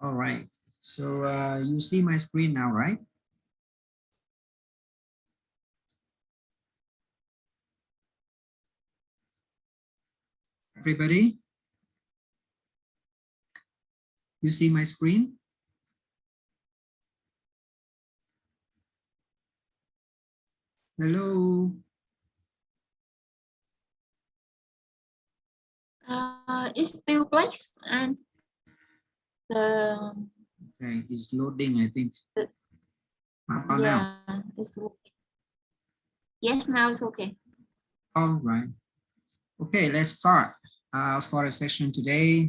All right. So you see my screen now, right? Everybody? You see my screen? Hello? It's still blank and okay, it's loading, I think. How yeah, now? it's okay. Yes, now it's okay. All right. Okay, let's start. For the session today,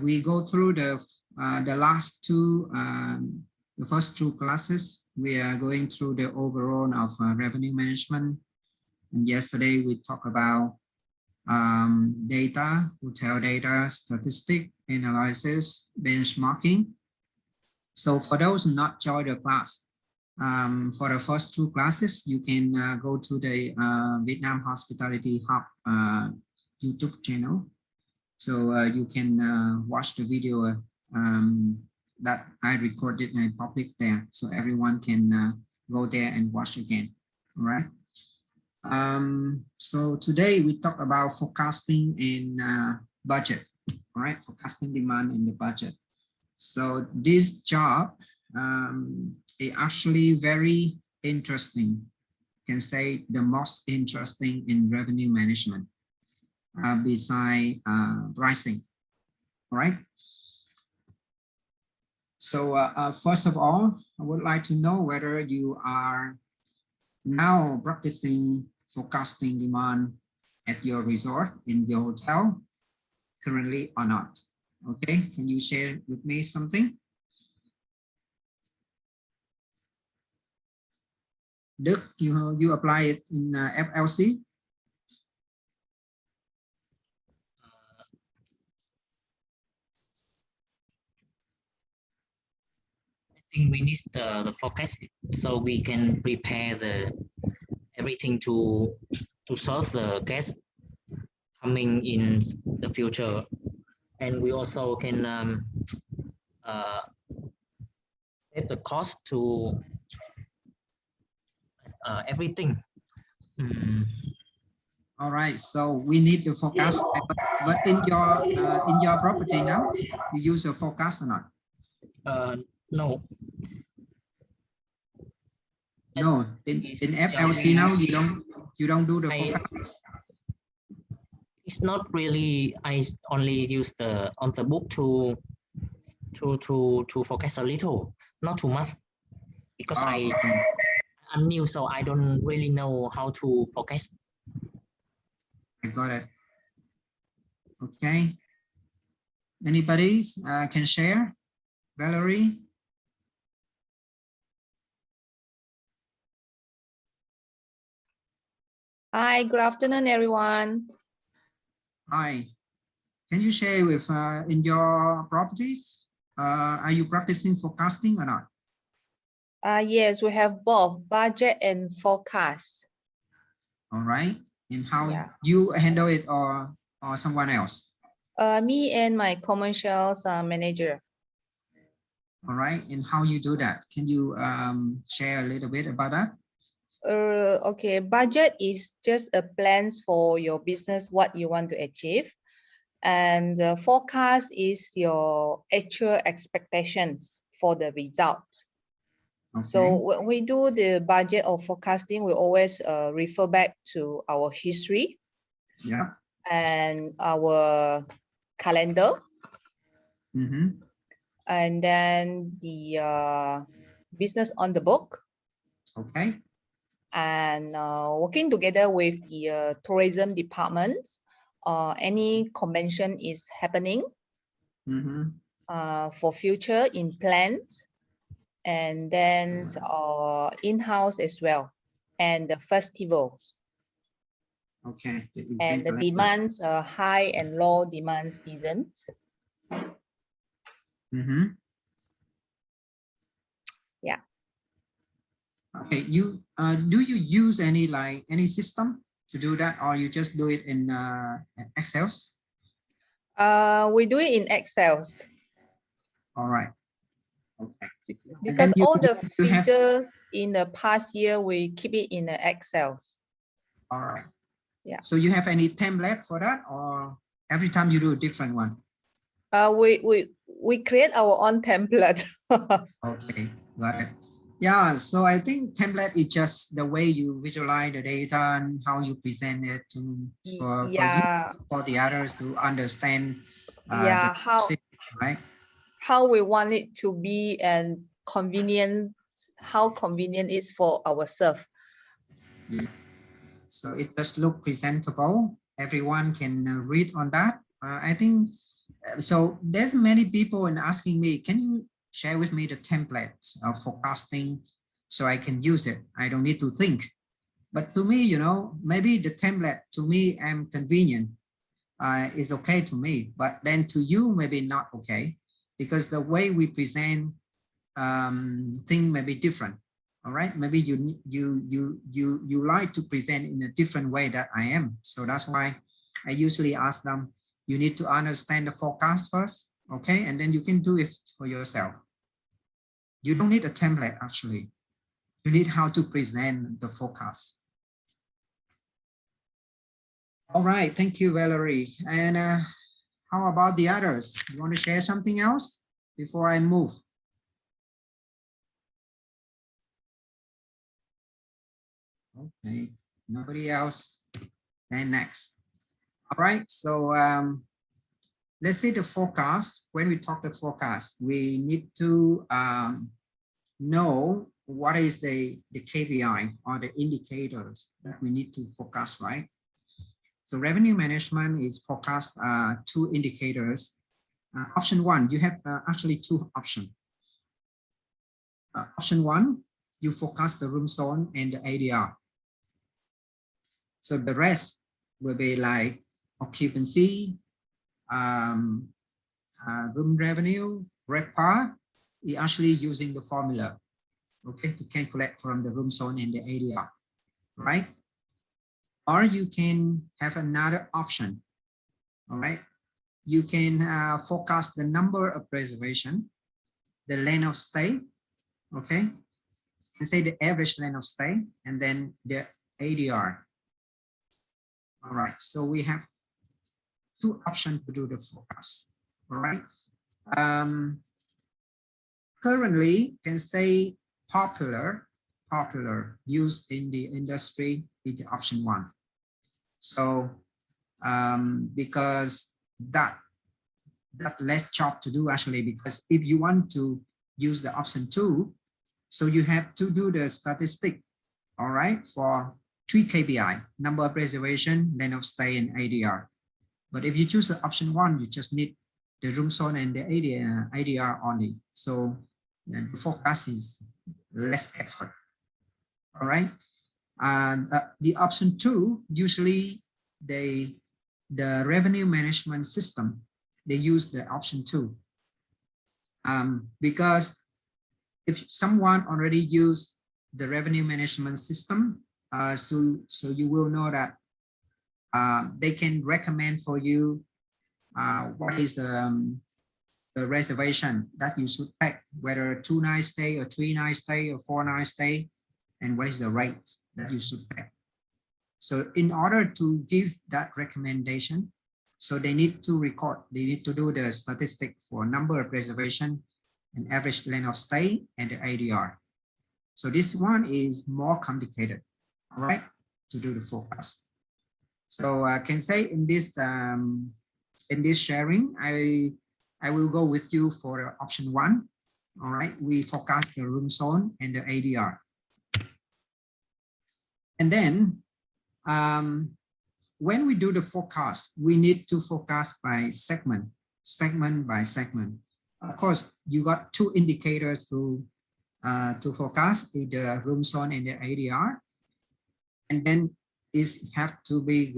we go through the last two, the first two classes. We are going through the overall of revenue management. And yesterday we talked about data, hotel data, statistic, analysis, benchmarking. So for those not joined the class, for the first two classes, you can go to the Vietnam Hospitality Hub YouTube channel. So you can watch the video that I recorded and public there. So everyone can go there and watch again. All right. So today we talk about forecasting in budget. All right, forecasting demand in the budget. So this job is actually very interesting. You can say the most interesting in revenue management beside pricing. All right. So first of all, I would like to know whether you are now practicing forecasting demand at your resort in your hotel currently or not. Okay, can you share with me something? Đức, you apply it in FLC? I think we need the forecast so we can prepare the everything to solve the guest coming in the future, and we also can save the cost to everything. All right, so we need the forecast, but in your property now, you use a forecast or not? No. No, in FLC now you don't do the forecast. It's not really. I only use the on the book to forecast a little, not too much, because I'm new, so I don't really know how to forecast. I got it. Okay. Anybody can share? Valerie? Hi, good afternoon, everyone. Hi. Can you share with in your properties? Are you practicing forecasting or not? Yes, we have both budget and forecast. All right. And how you handle it or someone else? Me and my commercials manager. All right. And how you do that? Can you share a little bit about that? Okay, budget is just a plans for your business, what you want to achieve. And forecast is your actual expectations for the results. Okay. So when we do the budget or forecasting, we always refer back to our history, and our calendar, and then the business on the book. Okay. And working together with the tourism departments, any convention is happening for future in plans, and then in-house as well, and the festivals. Okay. And the demands are high and low demand seasons. Yeah. Okay. You do you use any system to do that, or you just do it in Excel? We do it in Excel. All right. Okay. Because you- all the you have- figures in the past year, we keep it in the Excel. All right. Yeah. So you have any template for that, or every time you do a different one? We create our own template. Okay, got it. Yeah, so I think template is just the way you visualize the data and how you present it for Yeah, you, for the others to understand. yeah, Right. how we want it to be and convenient, how convenient it's for ourselves. Yeah. So it just look presentable. Everyone can read on that. I think so. There's many people in asking me, can you share with me the template of forecasting so I can use it? I don't need to think. But to me, you know, maybe the template to me am convenient. Is okay to me, but then to you maybe not okay, because the way we present thing may be different. All right, maybe you like to present in a different way that I am. So that's why I usually ask them, you need to understand the forecast first, okay, and then you can do it for yourself. You don't need a template actually. You need how to present the forecast. All right, thank you, Valerie. And how about the others? You want to share something else before I move? Okay, nobody else. Then next. All right, so let's see the forecast. When we talk the forecast, we need to know what is the KPI or the indicators that we need to forecast, right? So revenue management is forecast two indicators. Option one, you have actually two options. Option one, you forecast the room zone and the ADR. So the rest will be like occupancy, room revenue, RevPAR. You're actually using the formula, okay, to calculate from the room zone and the ADR, right? Or you can have another option, all right? You can forecast the number of reservation, the length of stay, okay? And say the average length of stay, and then the ADR. All right, so we have two options to do the forecast, all right? Currently, can say popular used in the industry is the option one. So because that less job to do actually, because if you want to use the option two, so you have to do the statistic, all right, for 3 KPI, number of reservation, length of stay, and ADR. But if you choose the option one, you just need the room zone and the ADR only. So the forecast is less effort, all right? And the option two, usually the revenue management system, they use the option two. Because if someone already used the revenue management system, so you will know that they can recommend for you what is the reservation that you should take, whether 2 night stay or 3 night stay or 4 night stay, and what is the rate that you should pay. So in order to give that recommendation, so they need to record, they need to do the statistic for number of reservation and average length of stay and the ADR. So this one is more complicated, all right, to do the forecast. So I can say in this sharing, I will go with you for option one. All right, we forecast the room zone and the ADR. And then when we do the forecast, we need to forecast by segment by segment. Of course, you got two indicators to forecast, the room zone and the ADR, and then is have to be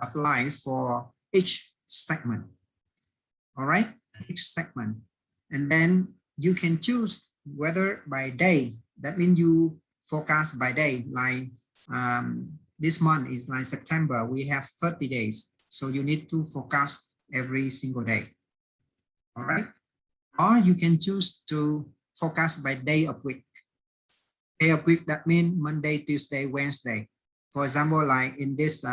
apply for each segment. All right, each segment, and then you can choose whether by day. That means you forecast by day, like this month is like September, we have 30 days. So you need to forecast every single day. All right. Or you can choose to forecast by day of week. Day of week, that means Monday, Tuesday, Wednesday. For example, like in this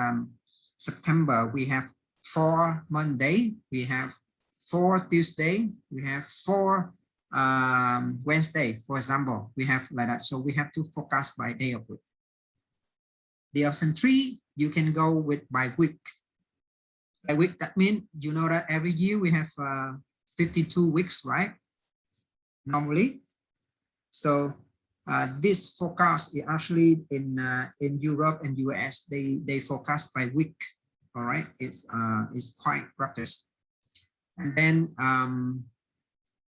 September, we have 4 Monday, we have 4 Tuesday, we have 4 Wednesday, for example, we have like that. So we have to forecast by day of week. The option 3, you can go with by week. By week, that means you know that every year we have 52 weeks, right? Normally. So this forecast is actually in Europe and US, they forecast by week. All right, it's quite practiced. And then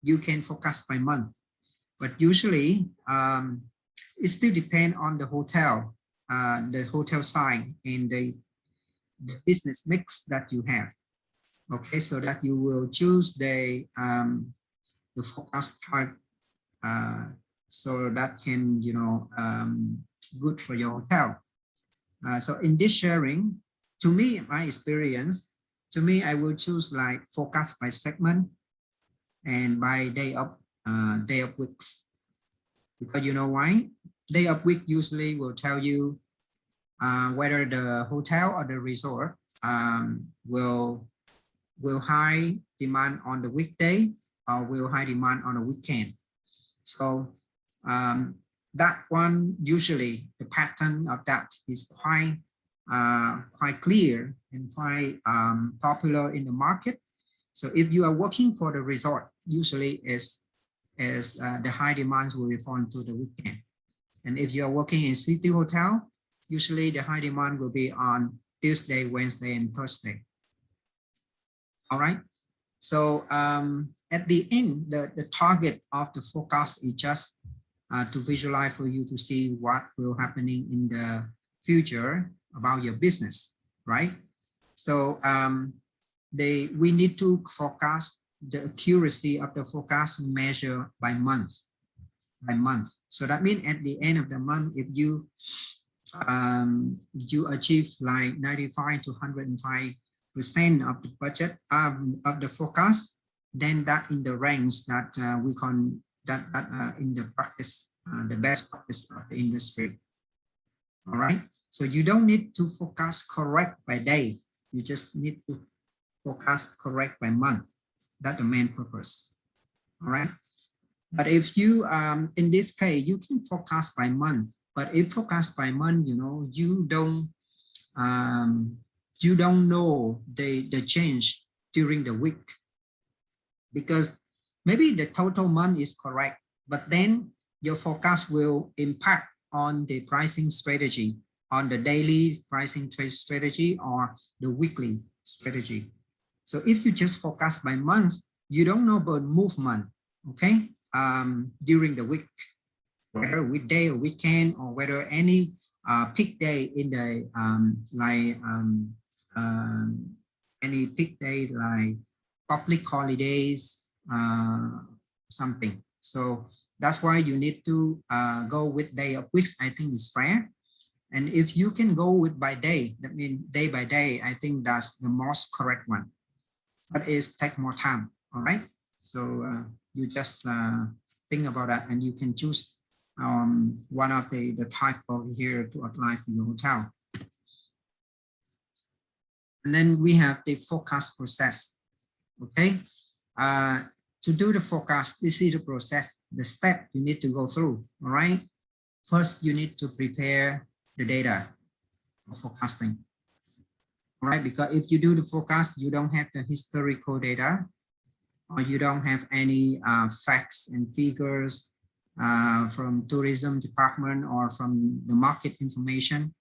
you can forecast by month, but usually it still depends on the hotel sign and the business mix that you have. Okay, so that you will choose the forecast type so that can, you know, good for your hotel. So in this sharing, to me, my experience, to me, I will choose like forecast by segment and by day of weeks. Because you know why? Day of week usually will tell you whether the hotel or the resort will high demand on the weekday or will high demand on the weekend. So that one, usually the pattern of that is quite clear and quite popular in the market. So if you are working for the resort, usually the high demands will be fall to the weekend. And if you are working in city hotel, usually the high demand will be on Tuesday, Wednesday, and Thursday. All right. So at the end, the target of the forecast is just to visualize for you to see what will happening in the future about your business, right? So we need to forecast the accuracy of the forecast measure by month. So that means at the end of the month, if you achieve like 95 to 105% of the budget of the forecast, then that in the range that we can in the practice, the best practice of the industry. All right. So you don't need to forecast correct by day. You just need to forecast correct by month. That's the main purpose. All right. But if you, in this case, you can forecast by month. But if forecast by month, you know, you don't know the change during the week, because maybe the total month is correct, but then your forecast will impact on the pricing strategy, on the daily pricing trade strategy or the weekly strategy. So if you just forecast by month, you don't know about movement, okay, during the week, whether weekday or weekend, or whether any peak day in the any peak day like public holidays, something. So that's why you need to go with day of weeks. I think it's fair. And if you can go with by day, that means day by day, I think that's the most correct one. But it's take more time. All right. So you just think about that, and you can choose one of the type over here to apply for your hotel. And then we have the forecast process. Okay. To do the forecast, this is the process, the step you need to go through. All right. First, you need to prepare the data for forecasting. All right. Because if you do the forecast, you don't have the historical data, or you don't have any facts and figures from tourism department or from the market information.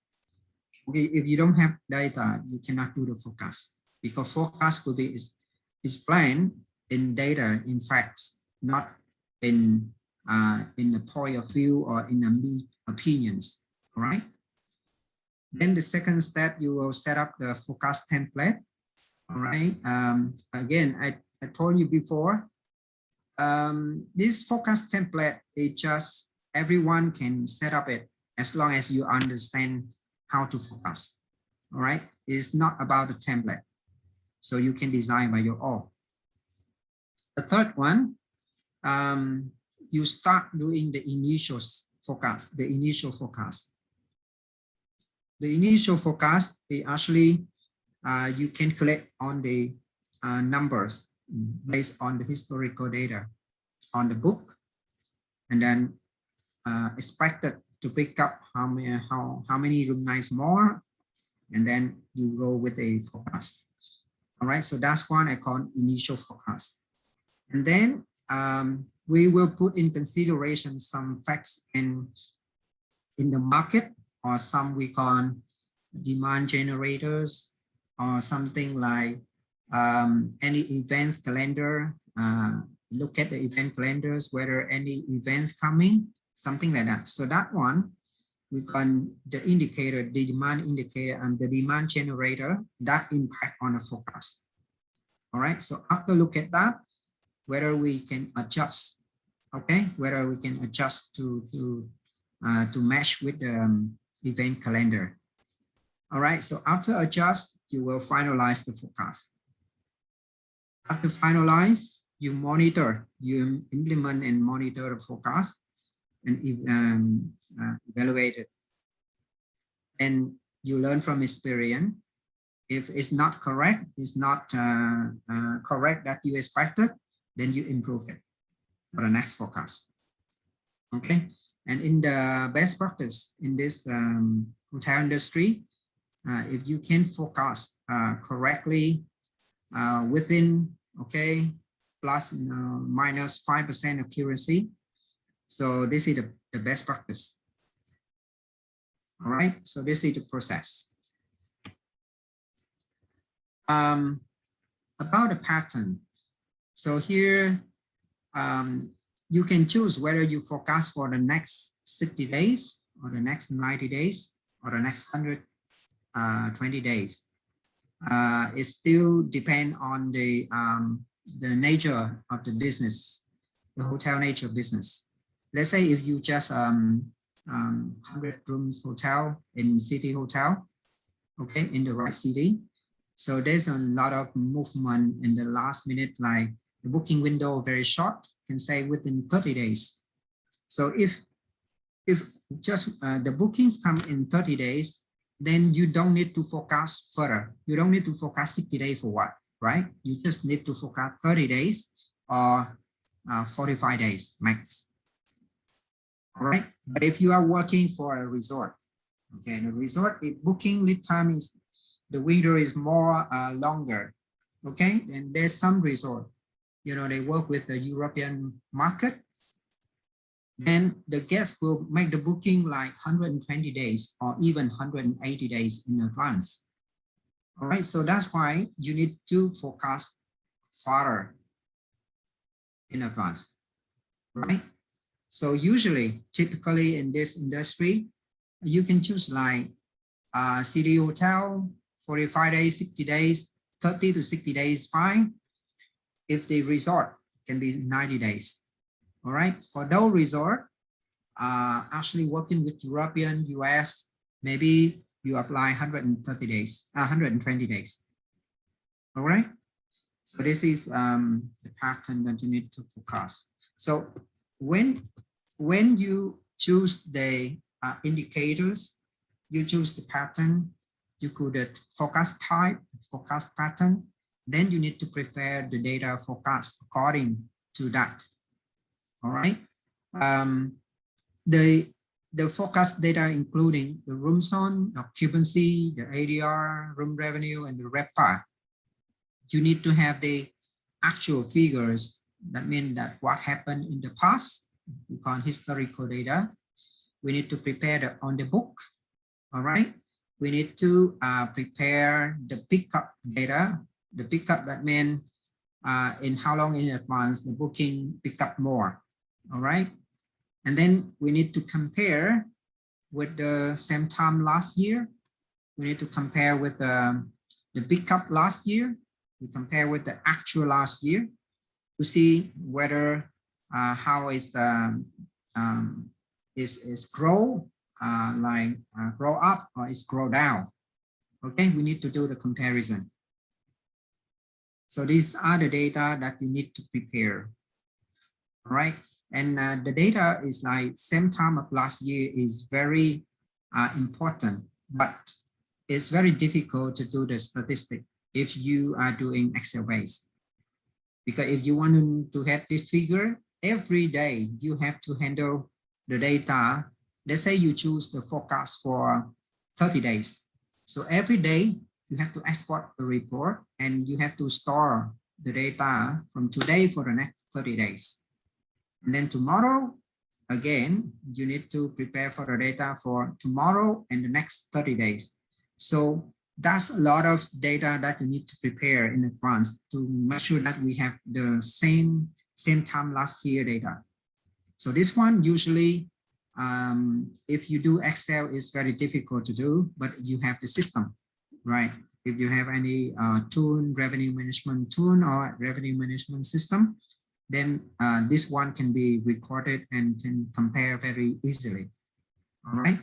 Okay, if you don't have data, you cannot do the forecast, because forecast could be is planned in data, in facts, not in the point of view or in the opinions. All right. Then the second step, you will set up the forecast template. All right. Again, I told you before, this forecast template is just everyone can set up it as long as you understand how to forecast. All right. It's not about the template. So you can design by your own. The third one, you start doing the initial forecast, the initial forecast. The initial forecast, they actually, you can collect on the numbers based on the historical data on the book, and then expected to pick up how many room nights more, and then you go with a forecast. All right, so that's one I call initial forecast. And then we will put in consideration some facts in the market, or some we call demand generators, or something like any events calendar. Look at the event calendars, whether any events coming, something like that. So that one, we can the indicator, the demand indicator, and the demand generator that impact on the forecast. All right. So after look at that, whether we can adjust, okay, whether we can adjust to match with the event calendar. All right. So after adjust, you will finalize the forecast. After finalize, you monitor, you implement and monitor the forecast and evaluate it. And you learn from experience. If it's not correct, it's not correct that you expected, then you improve it for the next forecast. Okay. And in the best practice in this hotel industry, if you can forecast correctly within, okay, plus minus 5% accuracy. So this is the best practice. All right, so this is the process. About the pattern. So here, you can choose whether you forecast for the next 60 days or the next 90 days or the next 120 days. It still depends on the nature of the business, the hotel nature of business. Let's say if you just 100 rooms hotel in city hotel, okay, in the right city. So there's a lot of movement in the last minute, like the booking window very short, can say within 30 days. So if just the bookings come in 30 days, then you don't need to forecast further. You don't need to forecast 60 days for what, right? You just need to forecast 30 days or 45 days max. All right, but if you are working for a resort, okay, the resort, if booking lead time is, the window is more longer, okay, and there's some resort, you know, they work with the European market, then the guest will make the booking like 120 days or even 180 days in advance. All right, so that's why you need to forecast farther in advance, right? So usually, typically in this industry, you can choose like city hotel, 45 days, 60 days, 30 to 60 days, fine. If the resort can be 90 days. All right, for those resort, actually working with European, US, maybe you apply 130 days, 120 days. All right, so this is the pattern that you need to forecast. So when you choose the indicators, you choose the pattern, you could forecast type, forecast pattern, then you need to prepare the data forecast according to that. All right. The forecast data including the room zone, occupancy, the ADR, room revenue, and the RevPAR. You need to have the actual figures. That means that what happened in the past, we call historical data. We need to prepare the on the book. All right. We need to prepare the pickup data. The pickup, that means in how long in advance the booking pick up more. All right. And then we need to compare with the same time last year. We need to compare with the pickup last year. We compare with the actual last year to see whether how is the is grow grow up or is grow down. Okay, we need to do the comparison. So these are the data that you need to prepare. All right. And the data is like same time of last year is very important, but it's very difficult to do the statistic if you are doing Excel based. Because if you want to have this figure, every day you have to handle the data. Let's say you choose the forecast for 30 days. So every day you have to export the report and you have to store the data from today for the next 30 days. And then tomorrow, again, you need to prepare for the data for tomorrow and the next 30 days. So that's a lot of data that you need to prepare in advance to make sure that we have the same time last year data. So this one usually, if you do Excel, is very difficult to do, but you have the system, right? If you have any tool, revenue management tool or revenue management system, then this one can be recorded and can compare very easily. All right.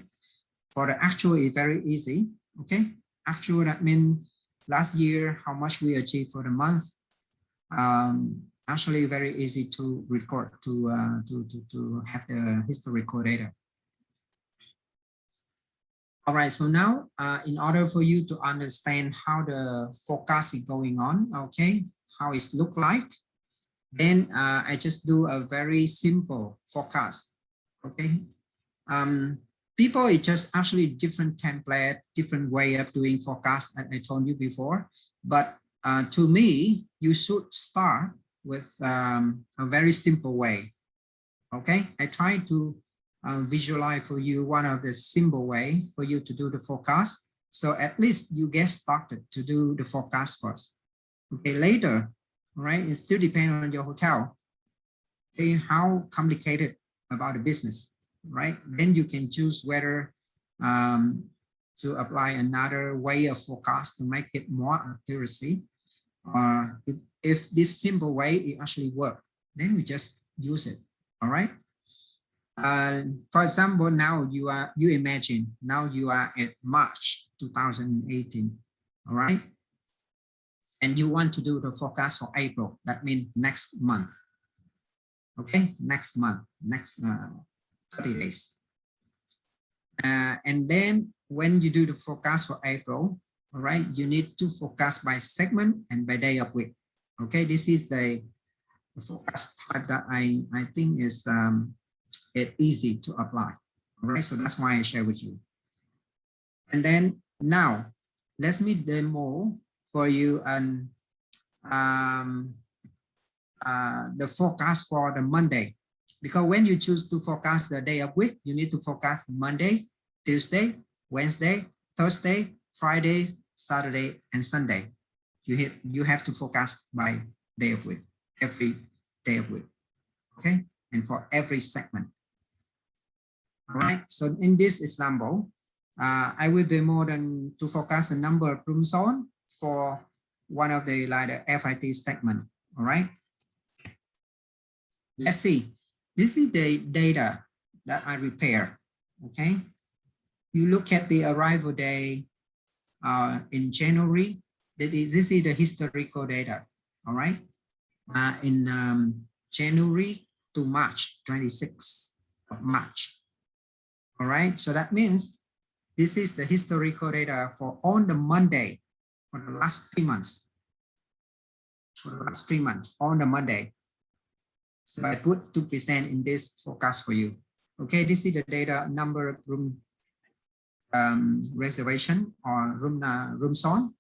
For the actual, it's very easy. Okay. Actual, that means last year, how much we achieved for the month. Actually very easy to record, to have the historical data. All right, so now in order for you to understand how the forecast is going on, okay, how it look like, then I just do a very simple forecast, okay. People, it's just actually different template, different way of doing forecast that I told you before, but to me, you should start with a very simple way, okay. I try to visualize for you one of the simple way for you to do the forecast. So at least you get started to do the forecast first. Okay, later, right? It still depends on your hotel. Okay, how complicated about the business, right? Then you can choose whether to apply another way of forecast to make it more accuracy. Or if this simple way it actually work, then we just use it. All right. For example, now you imagine now you are at March 2018, all right, and you want to do the forecast for April. That means next month. Okay, next month, next 30 days. And then when you do the forecast for April, all right, you need to forecast by segment and by day of week. Okay, this is the forecast type that I think is it's easy to apply. All right, so that's why I share with you. And then now let me demo for you and the forecast for the Monday, because when you choose to forecast the day of week, you need to forecast Monday, Tuesday, Wednesday, Thursday, Friday, Saturday, and Sunday. You have to forecast by day of week, every day of week. Okay, and for every segment. All right, so in this example, I will demo them to forecast the number of room zone for one of the like the FIT segment. All right, let's see. This is the data that I prepare. Okay, you look at the arrival day in January. This is the historical data. All right, in January to March 26th of March. All right, so that means this is the historical data for on the Monday for the last 3 months. For the last 3 months on the Monday. So I put 2% in this forecast for you. Okay, this is the data number of room reservation or room zone.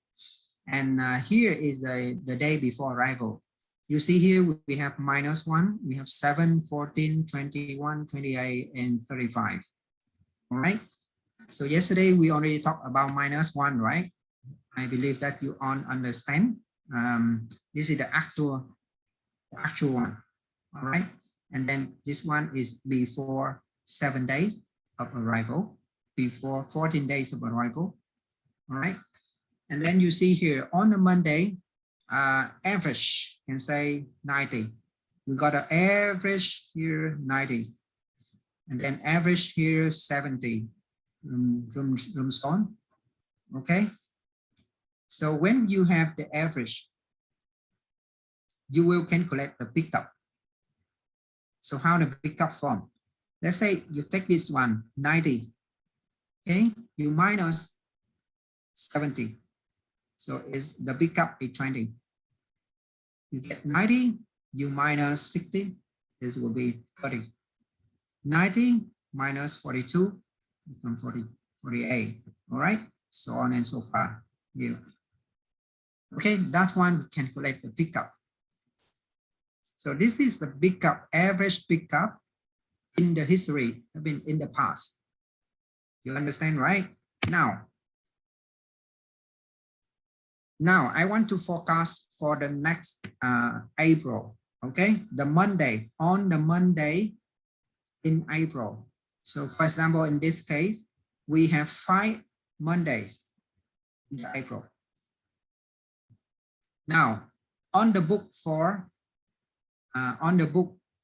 And here is the day before arrival. You see here we have -1, we have 7, 14, 21, 28, and 35. All right. So yesterday we already talked about -1, right? I believe that you all understand. This is the actual one. All right. And then this one is before 7 days of arrival, before 14 days of arrival. All right. And then you see here on the Monday, average can say 90. We got an average here 90. And then average here 70 room zone. Okay. So when you have the average you will calculate the pickup. So how the pickup form? Let's say you take this one, 90. Okay, you minus 70. So is the pickup is 20. You get 90, you minus 60, this will be 30. 90 minus 42 become 48. All right, so on and so forth here. Okay, that one we calculate the pickup. So this is the pickup, average pickup in the history, I mean in the past. You understand, right? Now I want to forecast for the next April. Okay, the Monday, on the Monday in April. So for example, in this case, we have 5 Mondays in April. Now on the book for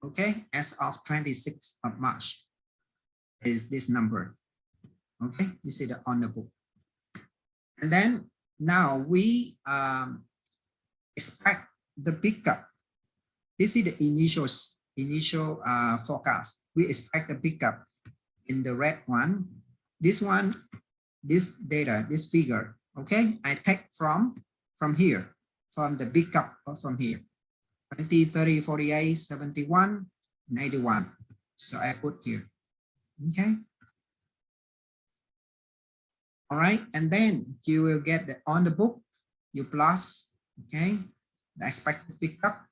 okay, as of 26th of March is this number. Okay, this is the on the book. And then now we expect the pickup. This is the initial forecast. We expect the pickup in the red one. This one, this data, this figure. Okay, I take from here, from the pickup from here. 20, 30, 48, 71, 91. So I put here. Okay. All right, and then you will get the on the book, you plus, okay, the expected pickup.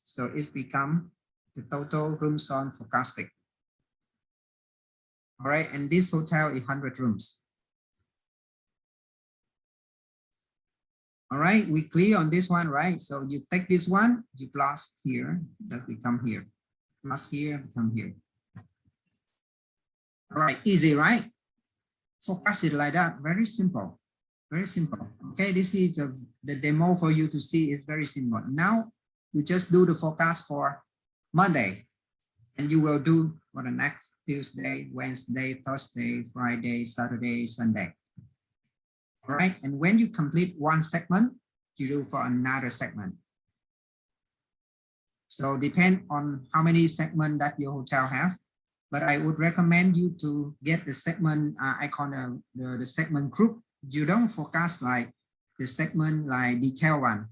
So it's become the total rooms on forecasting. All right, and this hotel is 100 rooms. All right, we clear on this one, right? So you take this one, you plus here, that become here. Plus here, become here. All right, easy, right? Forecast it like that, very simple, very simple. Okay, this is the demo for you to see. Is very simple. Now you just do the forecast for Monday, and you will do for the next Tuesday, Wednesday, Thursday, Friday, Saturday, Sunday. All right, and when you complete one segment, you do for another segment. So depend on how many segments that your hotel have. But I would recommend you to get the segment icon, the segment group. You don't forecast like the segment like detail one.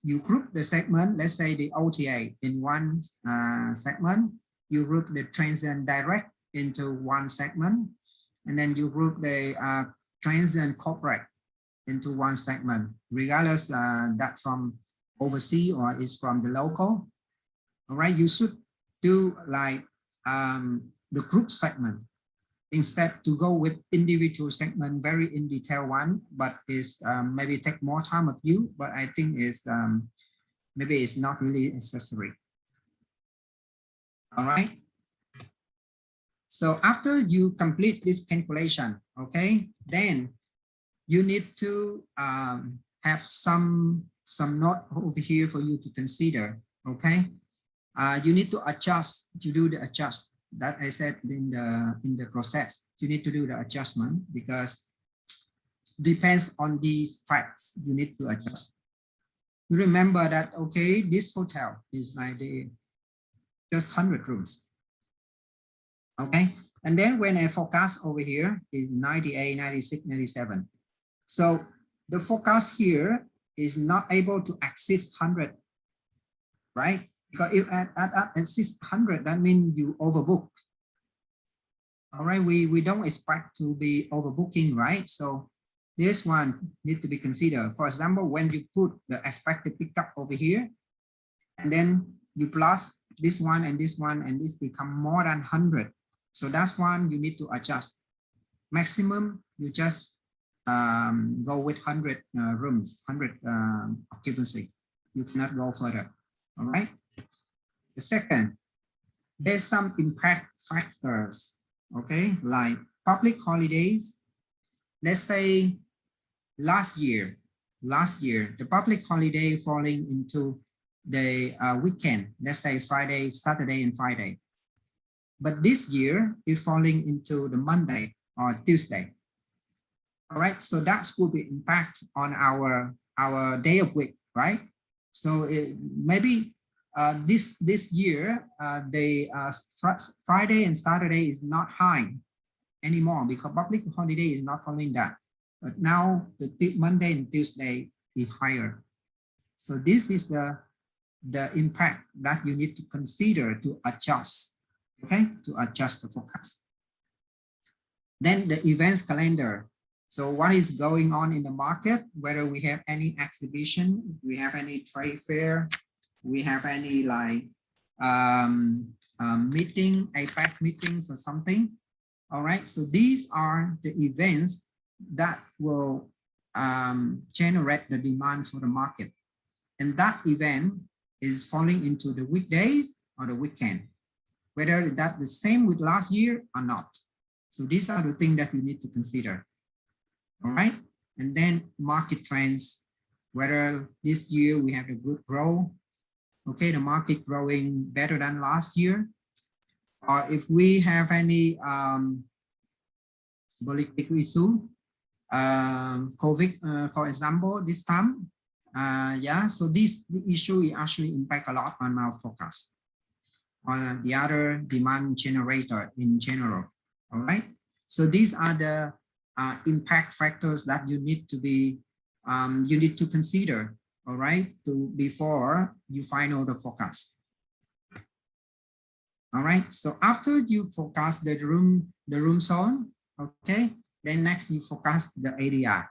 You group the segment, let's say the OTA in one segment. You group the transient direct into one segment. And then you group the transient corporate into one segment, regardless that from overseas or is from the local. All right, you should do like the group segment instead to go with individual segment, very in detail one, but is maybe take more time of you, but I think is maybe it's not really necessary. All right. So after you complete this calculation, okay, then you need to have some note over here for you to consider. Okay, you need to adjust. You do the adjust that I said in the process. You need to do the adjustment because depends on these facts. You need to adjust. You remember that okay, this hotel is like just 100 rooms. Okay, and then when I forecast over here is 98, 96, 97. So the forecast here is not able to exceed 100, right? Because if at exceed 100, that means you overbook. All right, we don't expect to be overbooking, right? So this one need to be considered. For example, when you put the expected pickup over here, and then you plus this one, and this become more than 100. So that's one you need to adjust. Maximum, you just go with 100 rooms, 100 occupancy. You cannot go further. All right. The second, there's some impact factors. Okay, like public holidays. Let's say last year, the public holiday falling into the weekend. Let's say Friday, Saturday, and Friday. But this year, it's falling into the Monday or Tuesday. All right, so that will be impact on our day of week, right? So maybe this year, Friday and Saturday is not high anymore because public holiday is not following that. But now the Monday and Tuesday is higher. So this is the impact that you need to consider to adjust, okay, to adjust the forecast. Then the events calendar. So what is going on in the market, whether we have any exhibition, we have any trade fair, we have any like meeting, APAC meetings or something. All right, so these are the events that will generate the demand for the market. And that event is falling into the weekdays or the weekend, whether that's the same with last year or not. So these are the things that you need to consider. All right, and then market trends, whether this year we have a good growth, okay, the market growing better than last year, or if we have any political issue, COVID, for example, this time, yeah, so this issue actually impact a lot on our forecast, on the other demand generator in general. All right, so these are the impact factors that you need to be you need to consider, all right, before you final the forecast. All right, so after you forecast the room zone, okay, then next you forecast the ADR.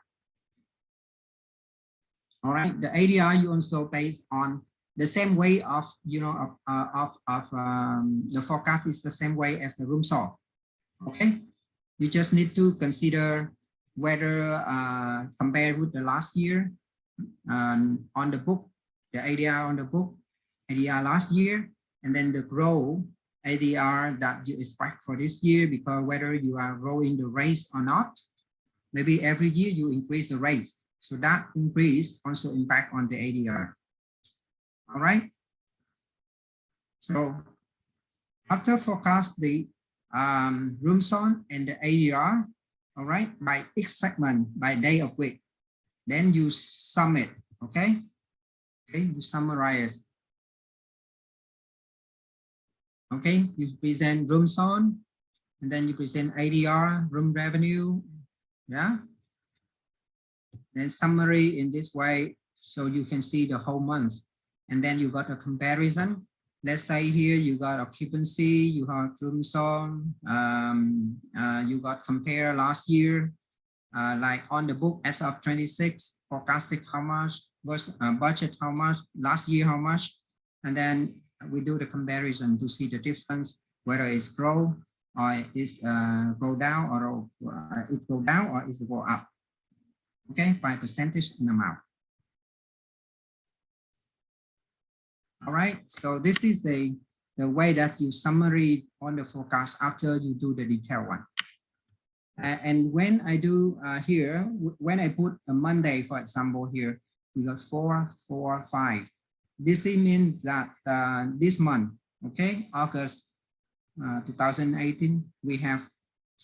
All right, the ADR you also based on the same way of, you know, the forecast is the same way as the room zone. Okay, you just need to consider whether compared with the last year on the book, the ADR on the book, ADR last year, and then the growth ADR that you expect for this year, because whether you are growing the rates or not, maybe every year you increase the rates. So that increase also impact on the ADR. All right. So after forecast the room zone and the ADR, all right, by each segment, by day of week, then you sum it, okay? Okay, you summarize. Okay, you present room zone, and then you present ADR, room revenue, yeah? Then summary in this way, so you can see the whole month. And then you got a comparison. Let's say here you got occupancy, you have room zone, you got compare last year, like on the book as of 26, forecasted how much, was budget how much, last year how much, and then we do the comparison to see the difference, whether it's grow or it's go down, or it go down or it go up. Okay, by percentage and amount. All right, so this is the way that you summary on the forecast after you do the detail one. And when I do here, when I put a Monday, for example, here, we got 4, 4, 5. This means that this month, okay, August 2018, we have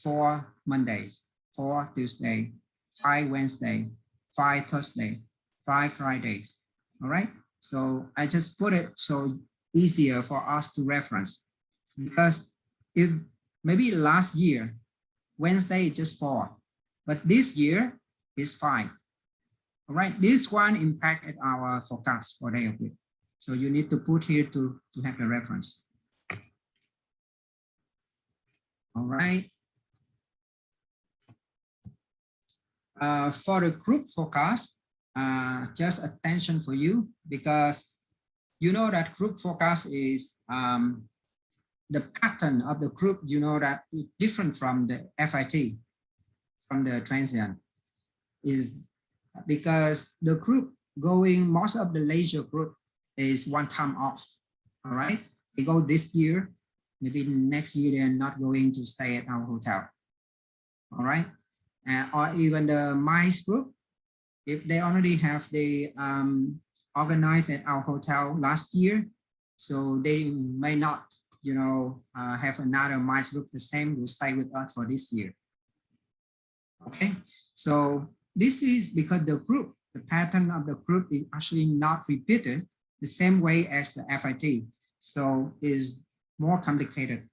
4 Mondays, 4 Tuesday, 5 Wednesday, 5 Thursday, 5 Fridays. All right. So I just put it so easier for us to reference, because if maybe last year, Wednesday just 4, but this year is 5. All right. This one impacted our forecast for day of week. So you need to put here to have the reference. All right. For the group forecast, just attention for you, because you know that group forecast is the pattern of the group, you know, that is different from the FIT, from the transient, is because the group going, most of the leisure group is one time off. All right, they go this year, maybe next year they're not going to stay at our hotel. All right, or even the MICE group, if they already have the organized at our hotel last year, so they may not, you know, have another MICE group the same will stay with us for this year. Okay, so this is because the group, the pattern of the group is actually not repeated the same way as the FIT. So is more complicated.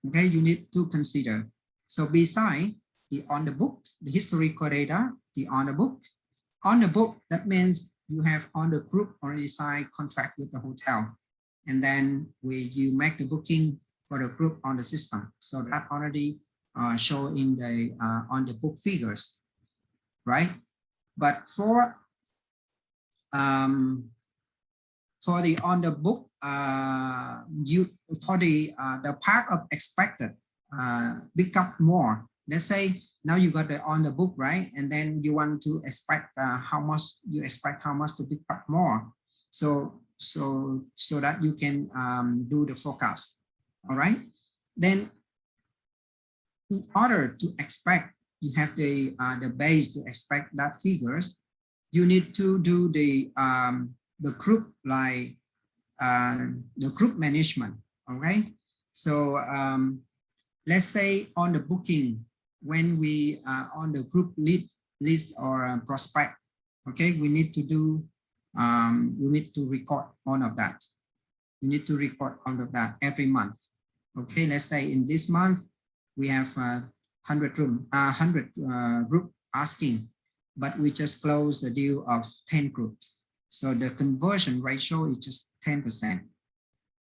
Okay, you need to consider. So beside the on the book, the historical data, the on the book, that means you have on the group already signed contract with the hotel. And then you make the booking for the group on the system. So that already show in the on the book figures, right? But for the on the book, the part of expected pick up more. Let's say now you got the on the book, right? And then you want to expect how much to pick up more. So that you can do the forecast. All right. Then in order to expect, you have the base to expect that figures. You need to do the group, like the group management. Okay. So let's say on the booking, when we on the group list or prospect, okay, we need to do you need to record all of that. You need to record all of that every month. Okay, let's say in this month we have 100 group asking, but we just close the deal of 10 groups. So the conversion ratio is just 10%.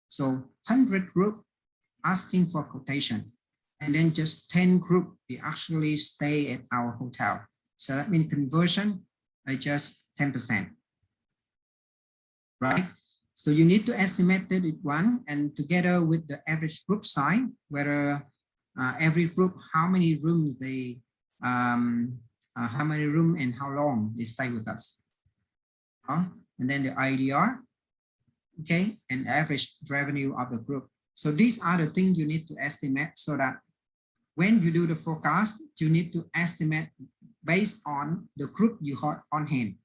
So 100 group asking for quotation, and then just 10 group we actually stay at our hotel. So that means conversion is just 10%. Right? So you need to estimate that one, and together with the average group size, whether every group, how many rooms they, how many room and how long they stay with us. And then the IDR, okay, and average revenue of the group. So these are the things you need to estimate, so that when you do the forecast, you need to estimate based on the group you have on hand.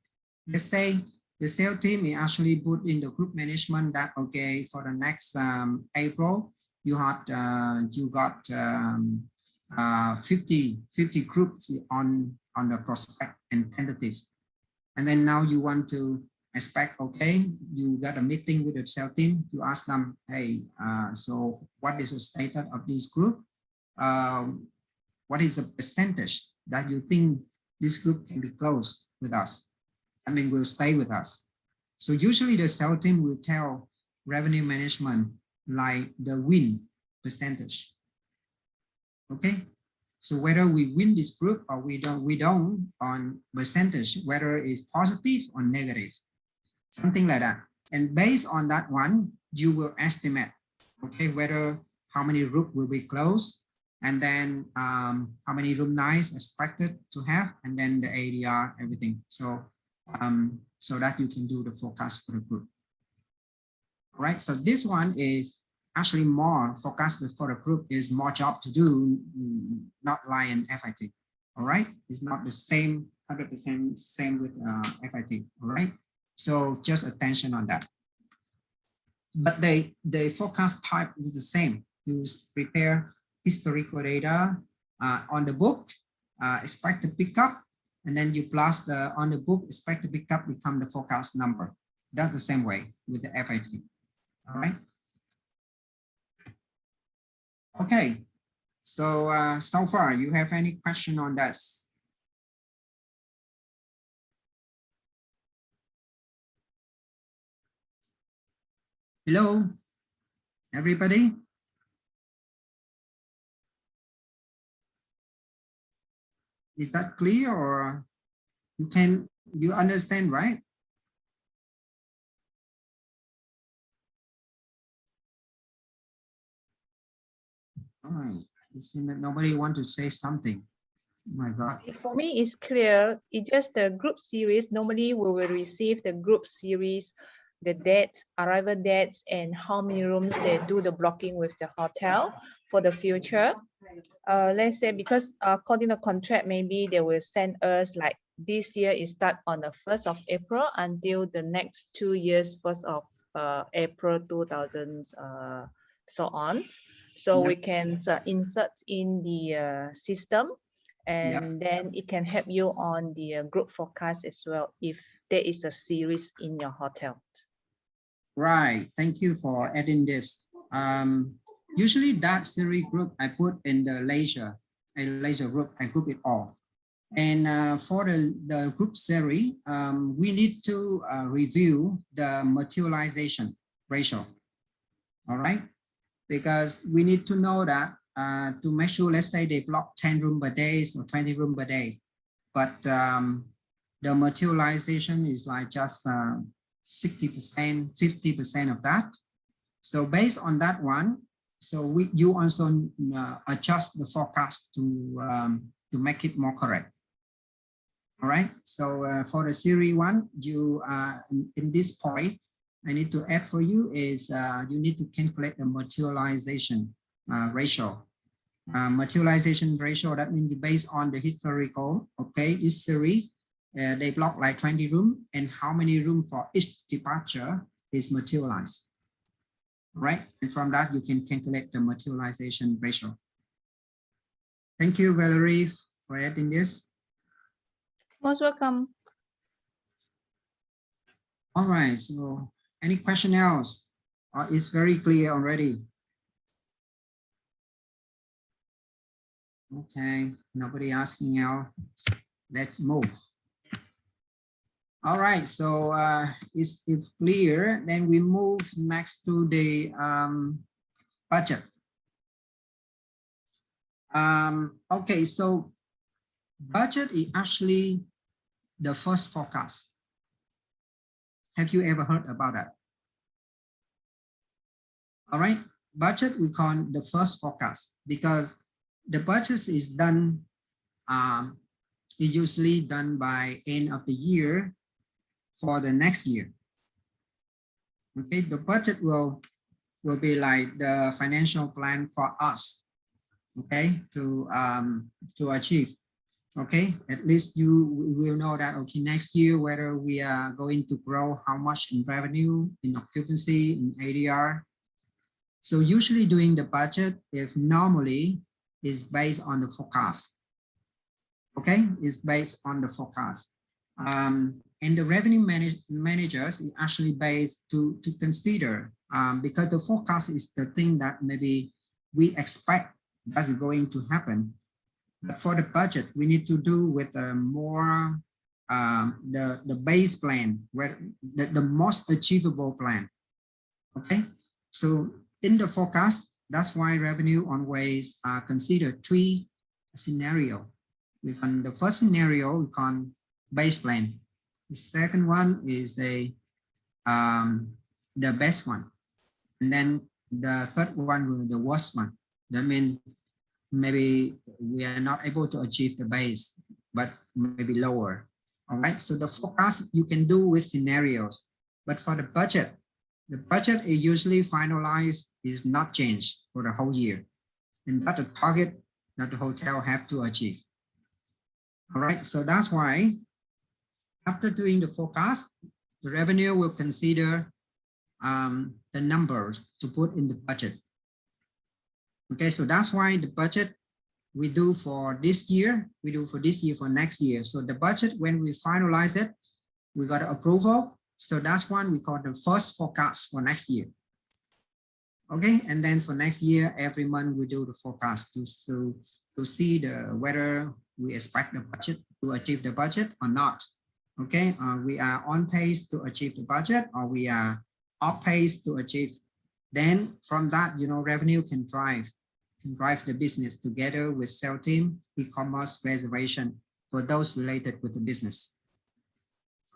Let's say the sales team is actually put in the group management that, okay, for the next April, you got 50 groups on the prospect and tentative. And then now you want to expect, okay, you got a meeting with the sales team, you ask them, hey, so what is the status of this group? What is the percentage that you think this group can be closed with us? I mean, will stay with us. So usually the sales team will tell revenue management like the win percentage. Okay. So whether we win this group or we don't on percentage, whether it's positive or negative, something like that. And based on that one, you will estimate, okay, whether how many rooms will be closed, and then how many room nights expected to have, and then the ADR, everything. So so that you can do the forecast for the group. All right, so this one is actually more forecast for the group, is more job to do, not like an FIT. All right, it's not the same 100% same with FIT. All right, so just attention on that. But the forecast type is the same. You prepare historical data on the book, expected pickup, and then you plus the on the book expected pickup become the forecast number. That's the same way with the FIT. All right. Okay. So so far, you have any question on this? Hello, everybody. Is that clear, or you understand, right? All right. It seems that nobody wants to say something. Oh my God. For me, it's clear. It's just the group series. Normally, we will receive the group series, the dates, arrival dates, and how many rooms they do the blocking with the hotel for the future. Let's say, because according to contract, maybe they will send us like this year is start on the 1st of April until the next 2 years, 1st of April 2000, so on. So we can insert in the system, and then it can help you on the group forecast as well if there is a series in your hotel. Right. Thank you for adding this. Usually that series group I put in the leisure group, I group it all. And for the group series, we need to review the materialization ratio. All right. Because we need to know that to make sure, let's say they block 10 rooms per day or 20 rooms per day, but the materialization is like just 60%, 50% of that. So based on that one, so you also adjust the forecast to make it more correct. All right. So for the series one, you in this point, I need to add for you is you need to calculate the materialization ratio. Materialization ratio, that means based on the historical, okay, this series, they block like 20 rooms, and how many rooms for each departure is materialized, right? And from that, you can calculate the materialization ratio. Thank you, Valerie, for adding this. Most welcome. All right, so any question else? It's very clear already. Okay, nobody asking else. Let's move. All right, so it's clear. Then we move next to the budget. Okay, so budget is actually the first forecast. Have you ever heard about that? All right, budget we call the first forecast because the budget is done, is usually done by end of the year for the next year. Okay, the budget will be like the financial plan for us, okay, to achieve. Okay, at least you will know that, okay, next year whether we are going to grow how much in revenue, in occupancy, in ADR. So usually doing the budget, if normally is based on the forecast. Okay, is based on the forecast. And the revenue managers is actually based to consider because the forecast is the thing that maybe we expect that's going to happen. But for the budget, we need to do with more the base plan, where the most achievable plan. Okay, so in the forecast, that's why revenue always consider three scenarios. The first scenario we call base plan. The second one is the best one, and then the third one will be the worst one. That means maybe we are not able to achieve the base, but maybe lower. All right. So the forecast you can do with scenarios, but for the budget is usually finalized, is not changed for the whole year, and that's the target that the hotel have to achieve. All right. So that's why after doing the forecast, the revenue will consider the numbers to put in the budget. Okay, so that's why the budget we do for this year, we do for this year, for next year. So the budget, when we finalize it, we got approval. So that's one we call the first forecast for next year. Okay, and then for next year, every month we do the forecast to see whether we expect the budget to achieve the budget or not. Okay, we are on pace to achieve the budget, or we are off pace to achieve. Then from that, revenue can drive the business together with sales team, e-commerce, reservation for those related with the business.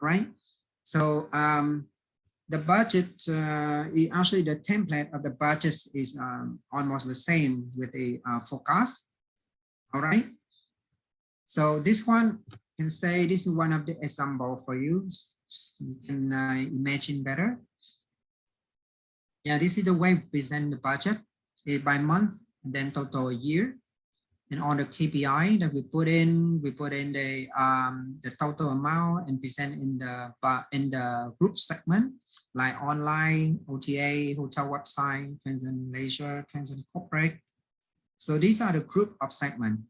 Right? So the budget, actually the template of the budget is almost the same with the forecast. All right. So this one can say this is one of the example for you. So you can imagine better. Yeah, this is the way we present the budget by month and then total year. And on the KPI that we put in the total amount and present in the group segment like online, OTA, hotel website, Transient Leisure, Transient Corporate. So these are the group of segment.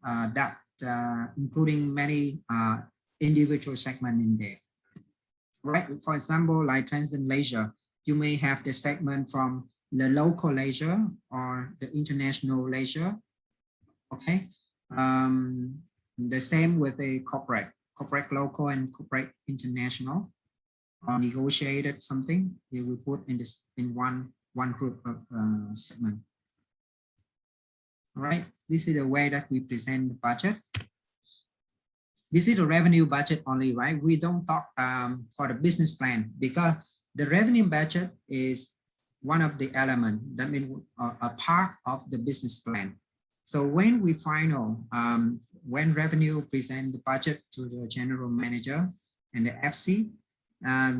that including many individual segment in there. Right. For example, like transit leisure, you may have the segment from the local leisure or the international leisure. Okay. The same with a corporate local and corporate international, or negotiated something, they will put in this in one group of segment. All right. This is the way that we present the budget. This is the revenue budget only, right? We don't talk for the business plan, because the revenue budget is one of the elements, that means a part of the business plan. So when we when revenue present the budget to the general manager and the FC,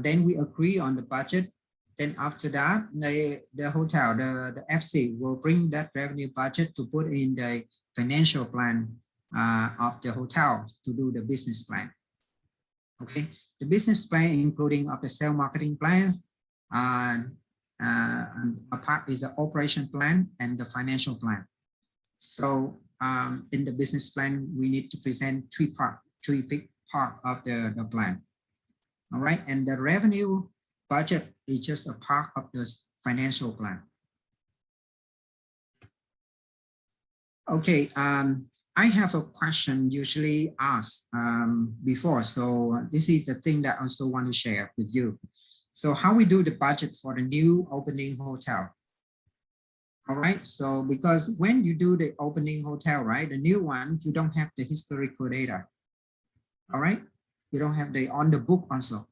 then we agree on the budget. Then after that, the hotel, the FC will bring that revenue budget to put in the financial plan of the hotel to do the business plan. Okay, the business plan including of the sales marketing plans, and a part is the operation plan and the financial plan. So in the business plan, we need to present three big part of the plan. All right, and the revenue budget is just a part of the financial plan. Okay, I have a question usually asked before, so this is the thing that I also want to share with you. So how we do the budget for the new opening hotel? All right, so because when you do the opening hotel, right, the new one, you don't have the historical data. All right, you don't have the on the book also.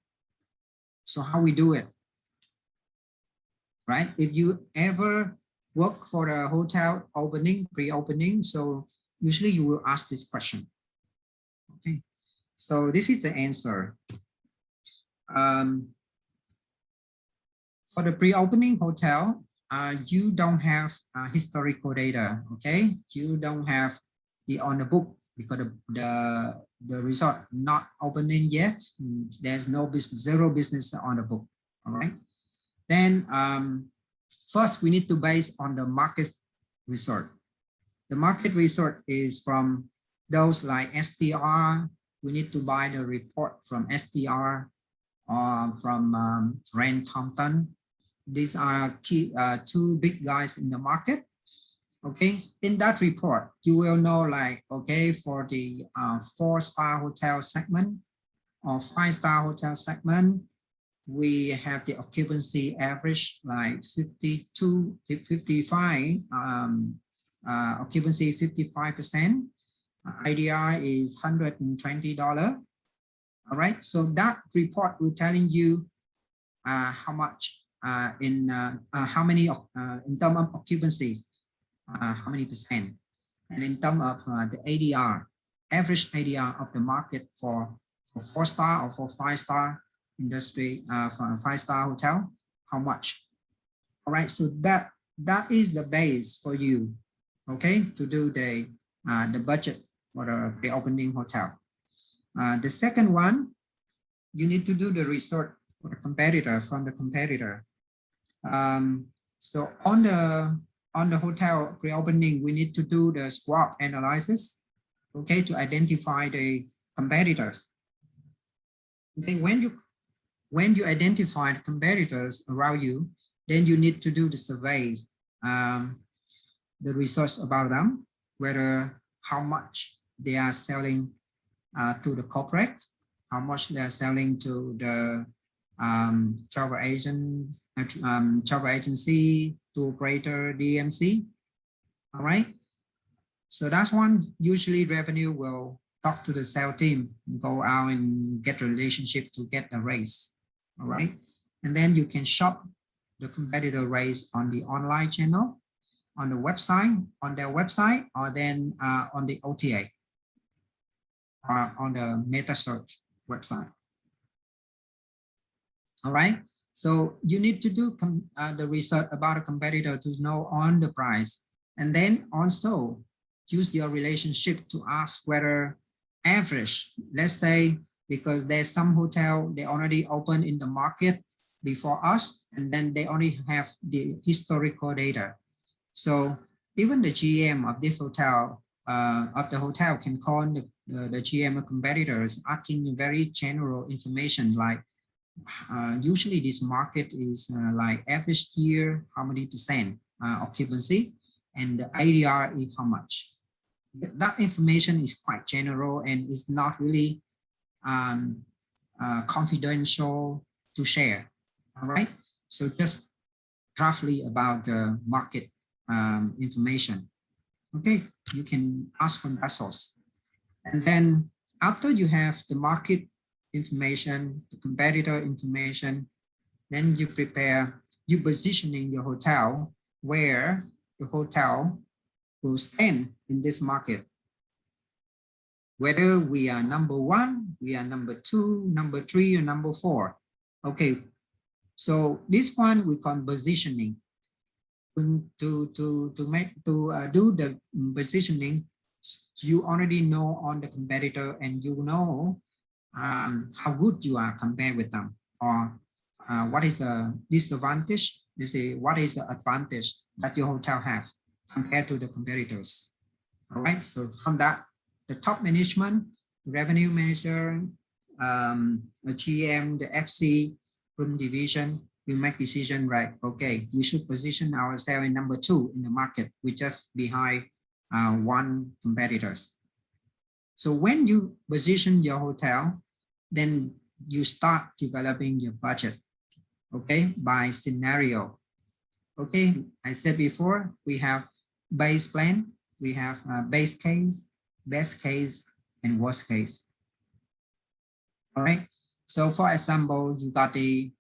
So how we do it, right? If you ever work for the hotel opening, pre-opening, so usually you will ask this question. Okay, so this is the answer. For the pre-opening hotel, you don't have historical data. Okay, you don't have the on the book because the resort not opening yet. There's no business, zero business on the book. All right, then first we need to base on the market resort. The market resort is from those like STR. We need to buy the report from STR or from Rand Compton. These are key, two big guys in the market. Okay, in that report, you will know like, okay, for the 4-star hotel segment or 5-star hotel segment, we have the occupancy average like 52 to 55, occupancy 55%. IDR is $120. All right, so that report will telling you how much how many in terms of occupancy, how many percent, and in terms of the ADR, average ADR of the market for 4-star or for 5-star industry, for a 5-star hotel, how much. All right, so that is the base for you, okay, to do the budget for the opening hotel. The second one, you need to do the research for the competitor, from the competitor. So on the hotel pre-opening, we need to do the SWOT analysis, okay, to identify the competitors. Okay, when you identify the competitors around you, then you need to do the survey, the research about them, whether how much they are selling to the corporate, how much they are selling to the travel agent, travel agency, tour operator, DMC. All right. So that's one. Usually revenue will talk to the sales team, go out and get a relationship to get the raise. All right. And then you can shop the competitor raise on the online channel, on the website, on their website, or then on the OTA, or on the meta search website. All right, so you need to do the research about a competitor to know on the price, and then also use your relationship to ask whether average, let's say, because there's some hotel, they already open in the market before us, and then they only have the historical data. So even the GM of this hotel of the hotel can call the GM or competitors asking very general information like usually this market is like average year, how many percent occupancy, and the ADR is how much. That information is quite general and is not really confidential to share. All right, so just roughly about the market information. Okay, you can ask from that source. And then after you have the market information, the competitor information, then you positioning your hotel where the hotel will stand in this market. Whether we are number 1, we are number 2, number 3, or number 4. Okay, so this one we call positioning. To do the positioning, you already know on the competitor and you know how good you are compared with them, or what is the disadvantage. They say what is the advantage that your hotel have compared to the competitors. All right, so from that, the top management, revenue manager, the GM, the FC, room division, we make decision, right? Okay, we should position ourselves in number 2 in the market. We just behind one competitors. So when you position your hotel, then you start developing your budget, okay, by scenario. Okay, I said before, we have base plan, we have base case, best case, and worst case. All right, so for example, you got the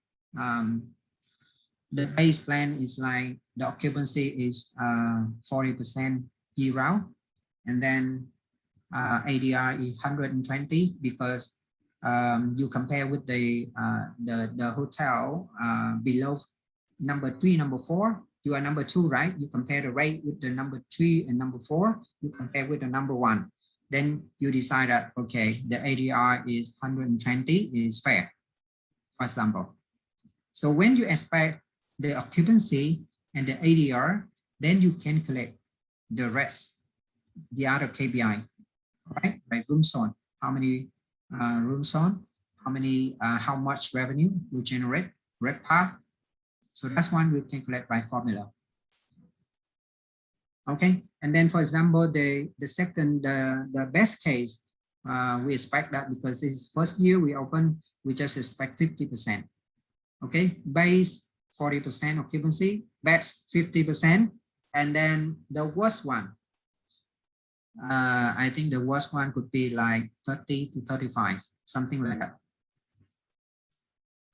base plan is like the occupancy is 40% year round, and then ADR is 120 because you compare with the hotel below number 3, number 4. You are number 2, right? You compare the rate with the number 3 and number 4. You compare with the number 1. Then you decide that, okay, the ADR is 120 is fair, for example. So when you expect the occupancy and the ADR, then you can calculate the rest, the other KPI, right? Like room zone, how many room zone, how much revenue will generate, RevPAR. So that's one we can calculate by formula. Okay, and then for example, the second, the best case, we expect that because this first year we open, we just expect 50%. Okay, base 40% occupancy, best 50%, and then the worst one, I think the worst one could be like 30 to 35, something like that.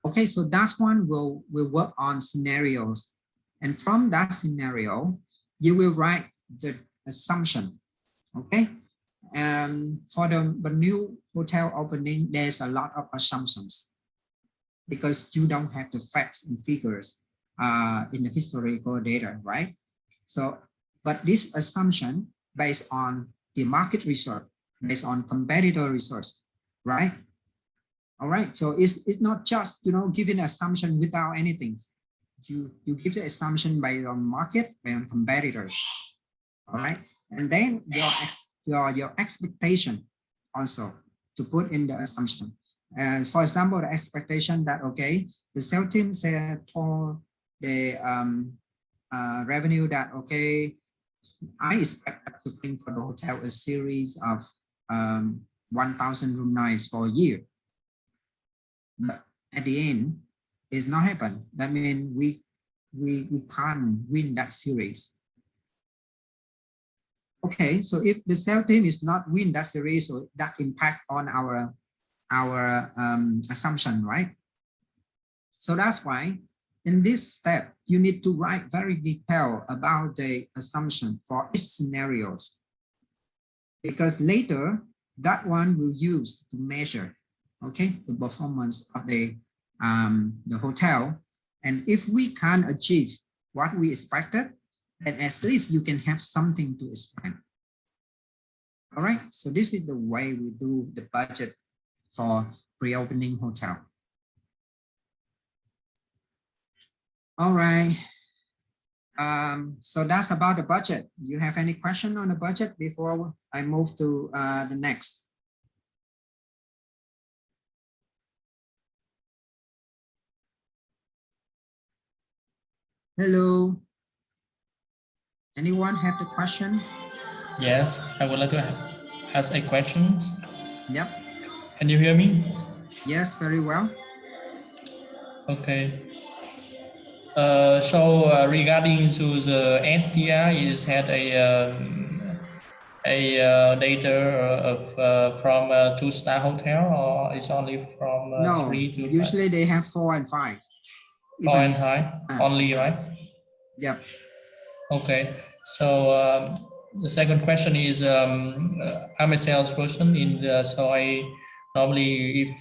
Okay, so that's one we'll work on scenarios, and from that scenario, you will write the assumption. Okay, for the new hotel opening, there's a lot of assumptions because you don't have the facts and figures in the historical data, right? So, but this assumption based on the market research, based on competitor research, right? All right, so it's not just, giving an assumption without anything. You give the assumption based on market, based on competitors. All right, and then your expectation also to put in the assumption. As for example, the expectation that, okay, the sales team said for the revenue that, okay, I expect to bring for the hotel a series of 1,000 room nights for a year. But at the end, it's not happen. That means we can't win that series. Okay, so if the sales team is not win that series, so that impact on our assumption, right? So that's why in this step, you need to write very detailed about the assumption for each scenarios, because later that one will use to measure, okay, the performance of the hotel. And if we can't achieve what we expected, then at least you can have something to explain. All right, so this is the way we do the budget for pre-opening hotel. All right, So that's about the budget. You have any question on the budget before I move to the next? Hello. Anyone have the question? Yes, I would like to ask a question. Yep. Can you hear me? Yes, very well. Okay. Regarding to the SDR, is had a data from 2-star hotel, or it's only from No, 3 to usually they have 4 and 5. 4 and 5 only, right? Yep. Okay. So the second question is, I'm a salesperson so I normally, if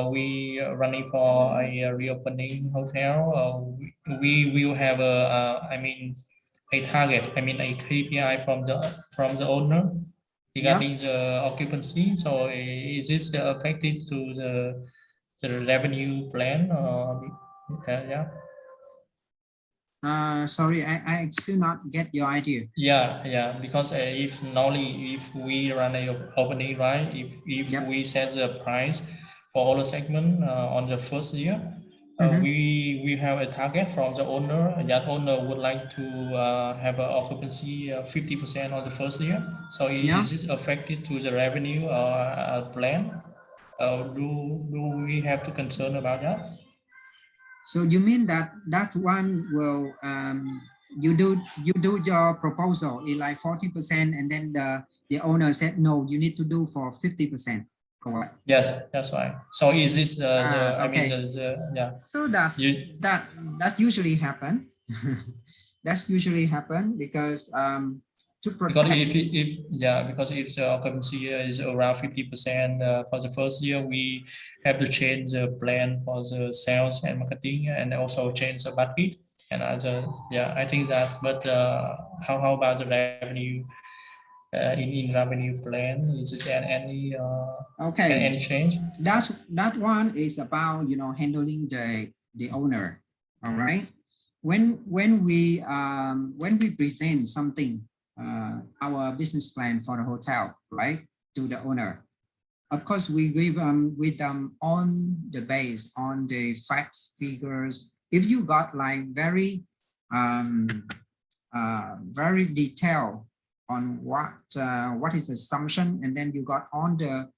we are running for a reopening hotel, we will have a target, a KPI from the owner regarding the occupancy. So is this affected to the revenue plan? Yeah. Sorry, I still not get your idea. Yeah, because if normally if we run a opening, right, if Yep. we set the price for all the segment on the first year, Mhm. we have a target from the owner, and that owner would like to have an occupancy 50% on the first year. So Yeah. is it affected to the revenue plan? Do we have to concern about that? So you mean that one will you do your proposal in like 40%, and then the owner said no, you need to do for 50%. Correct. Yes, that's right. So is this okay. yeah. So that usually happen. That's usually happen because to Because protect. because if the occupancy is around 50% for the first year, we have to change the plan for the sales and marketing, and also change the budget and other. Yeah, I think that. But how about the revenue? In revenue plan, is there any Okay. any change? That one is about handling the owner. All right. When we present something, our business plan for the hotel, right, to the owner, of course we give with them on the base on the facts figures. If you got like very detailed on what is the assumption, and then you got on the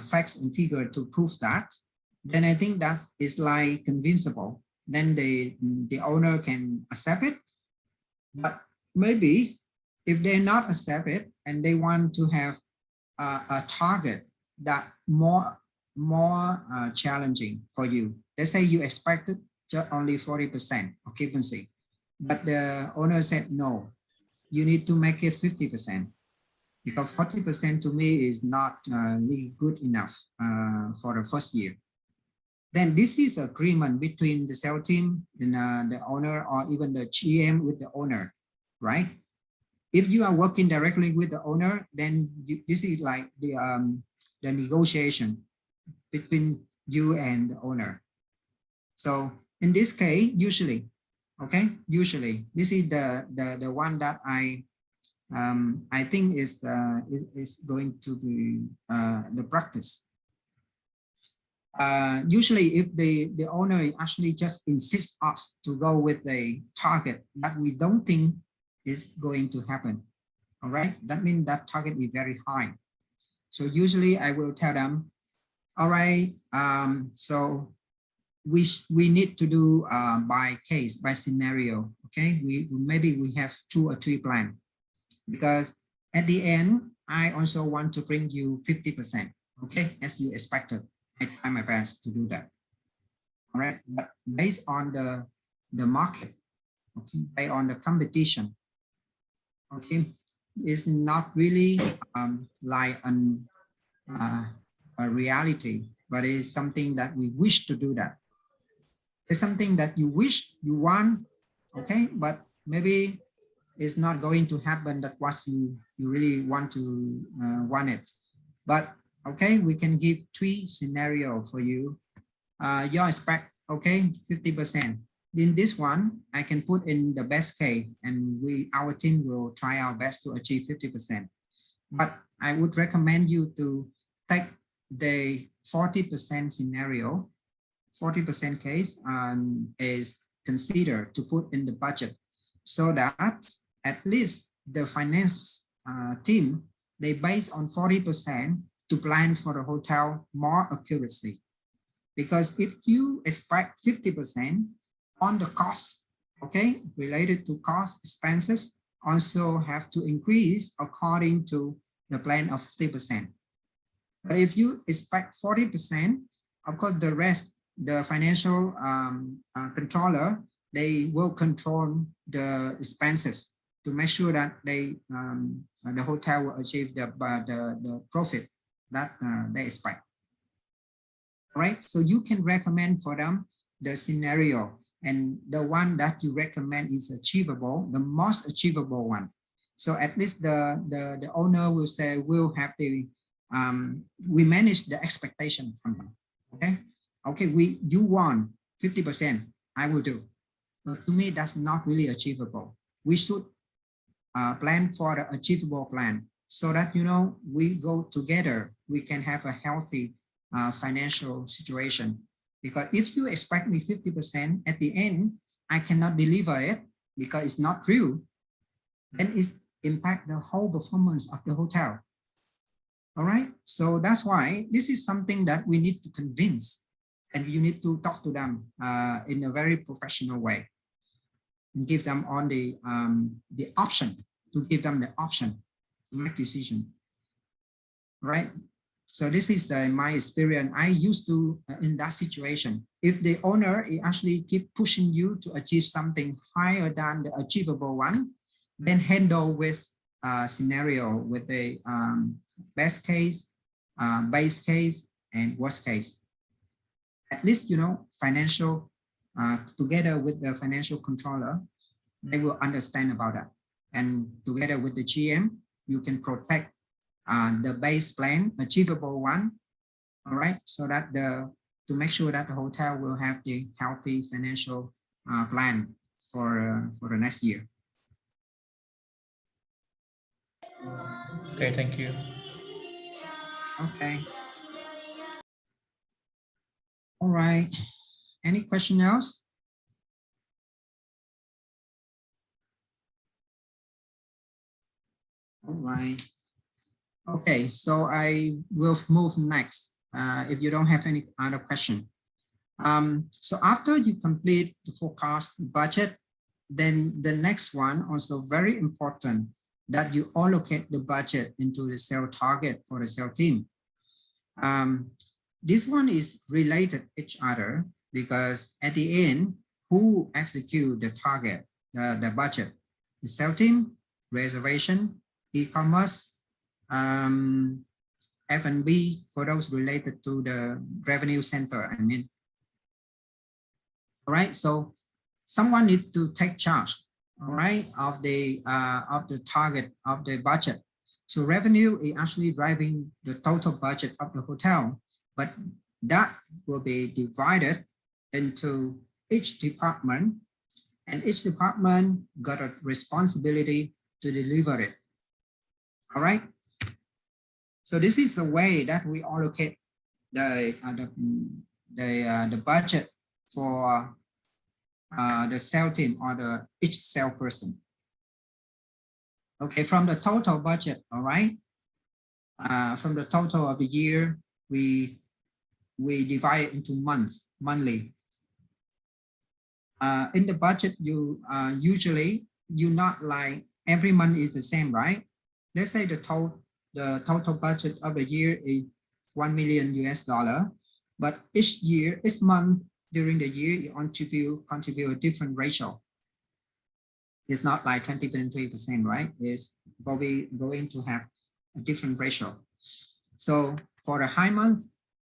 facts and figure to prove that, then I think that is like convincible. Then the owner can accept it. But maybe if they not accept it and they want to have a target that more challenging for you. Let's say you expected just only 40% occupancy, but the owner said no, you need to make it 50%, because 40% to me is not really good enough for the first year. Then this is agreement between the sales team and the owner, or even the GM with the owner, right? If you are working directly with the owner, then this is like the negotiation between you and the owner. So in this case, usually this is the one that I think is going to be the practice. Usually if the owner actually just insists us to go with a target that we don't think is going to happen, all right, that means that target is very high. So usually I will tell them, all right, so we need to do by case, by scenario. Okay, maybe we have 2 or 3 plans, because at the end I also want to bring you 50%. Okay, as you expected. I try my best to do that. All right, but based on the market, okay, based on the competition, okay, it's not really like a reality, but it's something that we wish to do that. It's something that you wish, you want, okay, but maybe it's not going to happen that what you really want to want it. But okay, we can give 3 scenarios for you. You expect, okay, 50%. in this one, I can put in the best case, and our team will try our best to achieve 50%. But I would recommend you to take the 40% scenario, 40% case is considered to put in the budget, so that at least the finance team, they base on 40% to plan for the hotel more accurately. Because if you expect 50% on the cost, okay, related to cost expenses, also have to increase according to the plan of 50%. But if you expect 40%, of course, the rest, the financial controller, they will control the expenses to make sure that the hotel will achieve the profit that they expect. Right? So you can recommend for them the scenario, and the one that you recommend is achievable, the most achievable one. So at least the owner will say, we'll have the, we manage the expectation from them. Okay. Okay, you want 50%, I will do. But to me, that's not really achievable. We should plan for the achievable plan, so that, you know, we go together, we can have a healthy financial situation. Because if you expect me 50%, at the end, I cannot deliver it because it's not true, then it impact the whole performance of the hotel. All right, so that's why this is something that we need to convince, and you need to talk to them in a very professional way, and give them on the option, to give them the option to make decision. Right. So this is my experience. I used to, in that situation, if the owner actually keep pushing you to achieve something higher than the achievable one, then handle with scenario with the best case, base case, and worst case. At least, you know, financial, together with the financial controller, they will understand about that. And together with the GM, you can protect the base plan, achievable one, all right, so that to make sure that the hotel will have the healthy financial plan for the next year. Okay, thank you. Okay. All right. Any question else? All right. Okay, so I will move next if you don't have any other question. So after you complete the forecast budget, then the next one, also very important, that you allocate the budget into the sales target for the sales team. This one is related each other, because at the end, who execute the target, the budget? The sales team, reservation, e-commerce, F&B, for those related to the revenue center, I mean. All right, so someone needs to take charge, all right, of the target of the budget. So revenue is actually driving the total budget of the hotel, but that will be divided into each department, and each department got a responsibility to deliver it. All right. So this is the way that we allocate the budget for the sales team, or each salesperson. Okay, from the total budget, all right. From the total of the year, we divide it into monthly. In the budget, you usually not like every month is the same, right? Let's say the total budget of the year is $1 million US, but each month during the year, you contribute a different ratio. It's not like 20.3%, right? It's going to have a different ratio. So for the high month,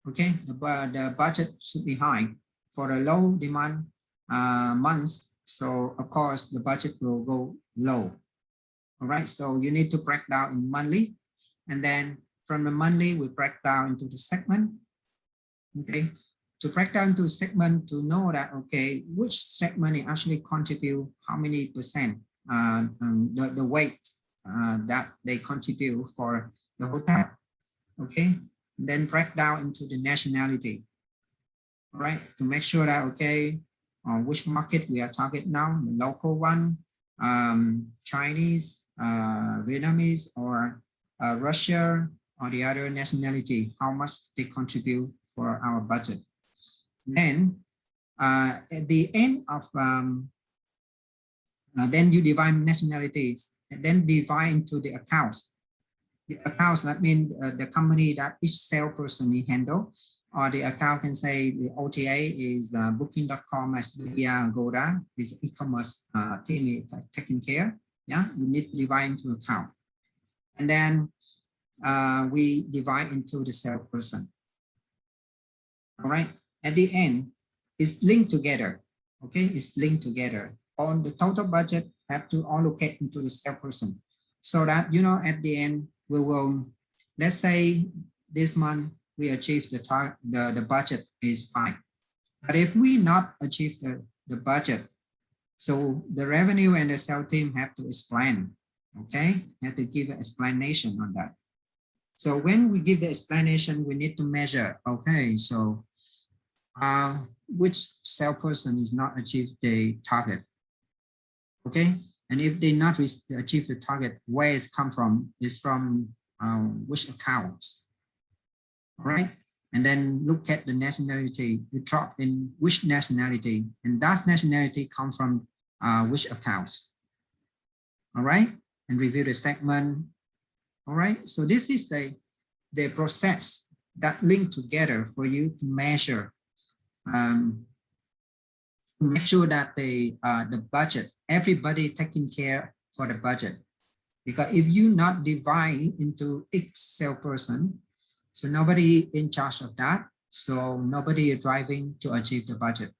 okay, the budget should be high. For the low demand months, so of course the budget will go low. All right, so you need to break down in monthly, and then from the monthly we break down into the segment, okay, to break down to segment to know that, okay, which segment actually contribute how many percent, the weight that they contribute for the hotel. Okay, then break down into the nationality. All right, to make sure that, okay, which market we are targeting now, the local one, Chinese, Vietnamese, or Russia, or the other nationality, how much they contribute for our budget. Then at the end of, then you divide nationalities and then divide into the accounts. The accounts, that means the company that each salesperson handle, or the account can say the OTA is booking.com as Via Agoda, is e-commerce team taking care. Yeah, you need to divide into account. And then we divide into the salesperson. All right, at the end, it's linked together. Okay, it's linked together. On the total budget, have to allocate into the salesperson, so that, you know, at the end, we will, let's say this month we achieve the target, the budget is fine. But if we not achieve the budget, so the revenue and the sales team have to explain, okay? Have to give an explanation on that. So when we give the explanation, we need to measure, okay, so which salesperson is not achieved the target, okay? And if they not achieve the target, where it's come from, is from which accounts, all right? And then look at the nationality, you drop in which nationality, and that nationality come from which accounts, all right? And review the segment, all right? So this is the process that link together for you to measure, to make sure that the budget, everybody taking care for the budget. Because if you not divide into each salesperson, so nobody in charge of that, so nobody is driving to achieve the budget.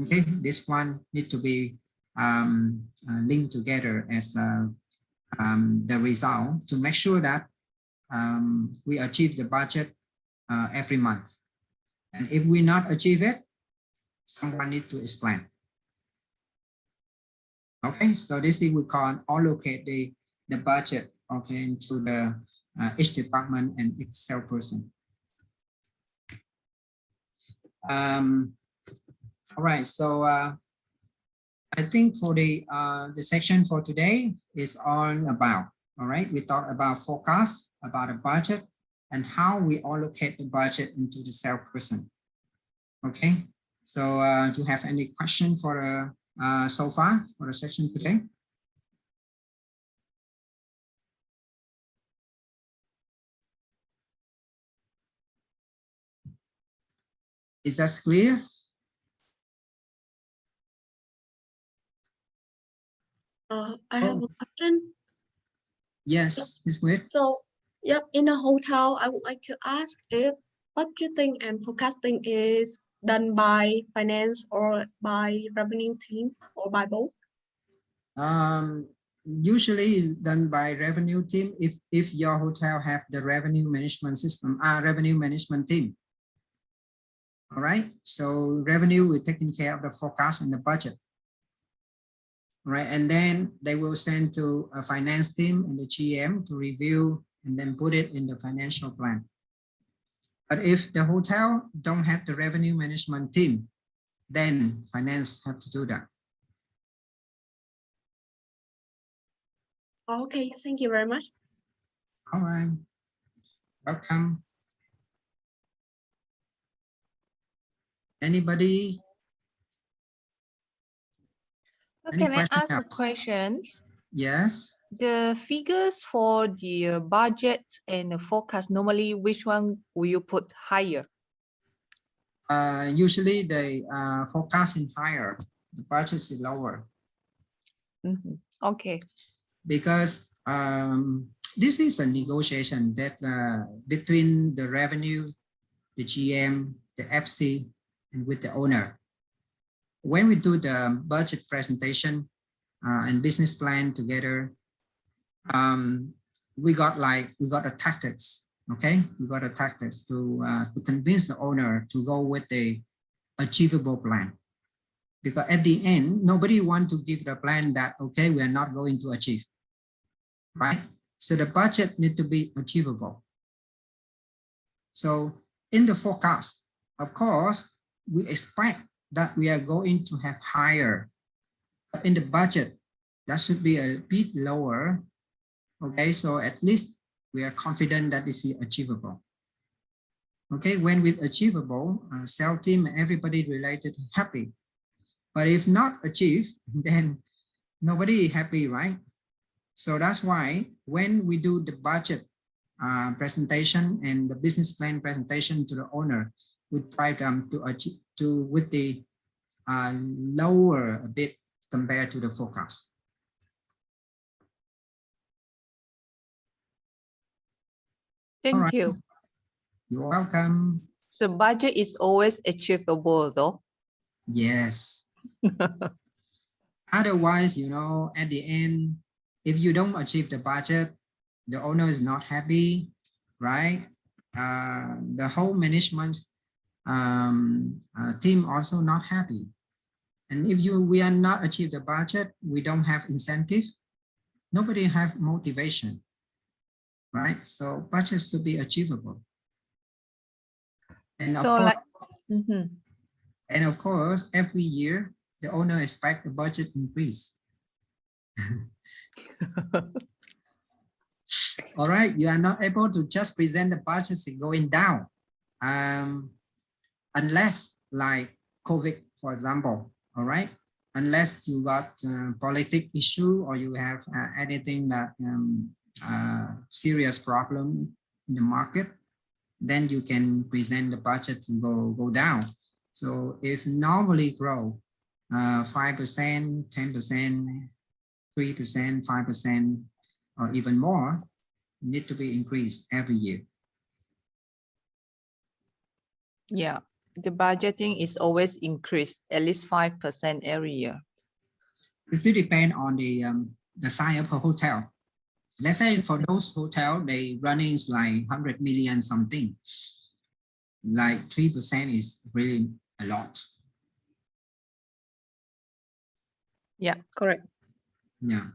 Okay, this one need to be linked together as the result to make sure that we achieve the budget every month. And if we not achieve it, someone need to explain. Okay, so this is we call allocate the budget, okay, into the each department and each salesperson. All right, so I think for the section for today is on about, all right, we talked about forecast, about a budget, and how we allocate the budget into the salesperson. Okay, so do you have any question for so far for the section today? Is that clear? I have a question. Yes, Ms. Witt. So, yep, in a hotel, I would like to ask if budgeting and forecasting is done by finance or by revenue team or by both? Usually is done by revenue team if your hotel have the revenue management system, revenue management team. All right, so revenue will taking care of the forecast and the budget. All right, and then they will send to a finance team and the GM to review and then put it in the financial plan. But if the hotel don't have the revenue management team, then finance have to do that. Okay, thank you very much. All right, welcome. Anybody? Can I ask a question? Yes. The figures for the budget and the forecast, normally which one will you put higher? Usually the forecast is higher, the budget is lower. Mm-hmm. Okay. Because this is a negotiation that between the revenue, the GM, the FC, and with the owner. When we do the budget presentation and business plan together, we got the tactics Okay, we got a tactics to convince the owner to go with the achievable plan. Because at the end, nobody want to give the plan that, okay, we are not going to achieve, right? So the budget need to be achievable. So in the forecast, of course, we expect that we are going to have higher, but in the budget, that should be a bit lower. Okay, so at least we are confident that this is achievable. Okay, when with achievable, sales team, everybody related happy. But if not achieved, then nobody happy, right? So that's why when we do the budget presentation and the business plan presentation to the owner, we try them to achieve with the lower a bit compared to the forecast. Thank you. You're welcome. So budget is always achievable though. Yes. Otherwise, you know, at the end, if you don't achieve the budget, the owner is not happy, right? The whole management team also not happy. And if we are not achieve the budget, we don't have incentive. Nobody have motivation, right? So budget should be achievable. And So like, and of course, every year the owner expect the budget increase. All right, you are not able to just present the budget going down, unless like COVID, for example. All right, unless you got political issue or you have anything that serious problem in the market, then you can present the budget to go down. So if normally grow 5%, 10%, 3%, 5%, or even more, need to be increased every year. Yeah, the budgeting is always increased at least 5% every year. It still depends on the size of a hotel. Let's say for those hotel, they running like 100 million something. Like 3% is really a lot. Yeah, correct. Yeah.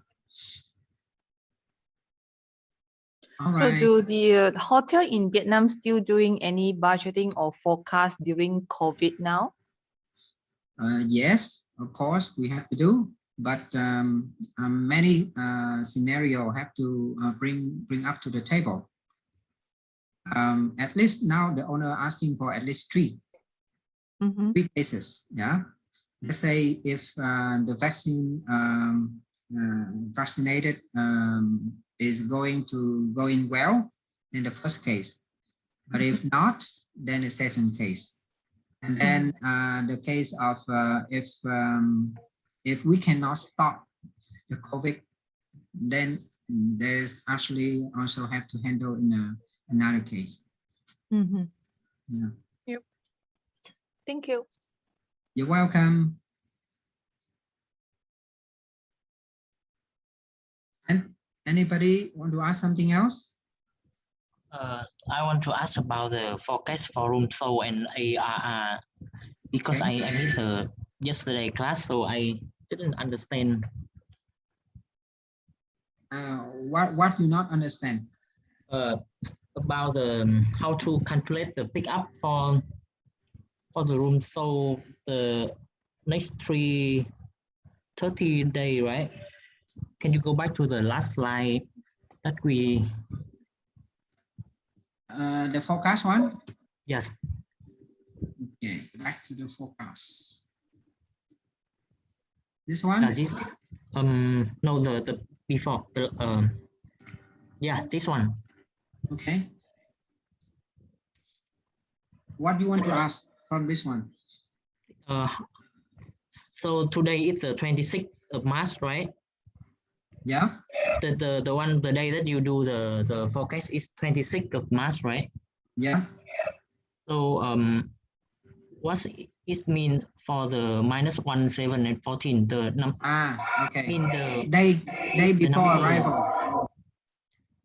All So right. do the hotel in Vietnam still doing any budgeting or forecast during COVID now? Yes, of course we have to do, but many scenario have to bring up to the table. At least now the owner asking for at least three cases. Yeah, let's say if the vaccine vaccinated is going well in the first case, but if not, then the second case, and then the case of if we cannot stop the COVID, then there's actually also have to handle in another case. Yeah. Yep. Thank you. You're welcome. And anybody want to ask something else? I want to ask about the forecast for room sold and ARR because Okay. I missed the yesterday class, so I didn't understand. What you not understand? About the how to calculate the pickup for the room sold the next 30 day, right? Can you go back to the last slide that we The forecast one? yes. Okay, back to the forecast. This one? This no, the before the yeah, this one. Okay. What do you want to ask from this one? So today is the 26th of March, right? Yeah. The day that you do the forecast is 26th of March, right? Yeah. So what it mean for the -1, 7, and 14? The number. Okay. Mean the day before arrival.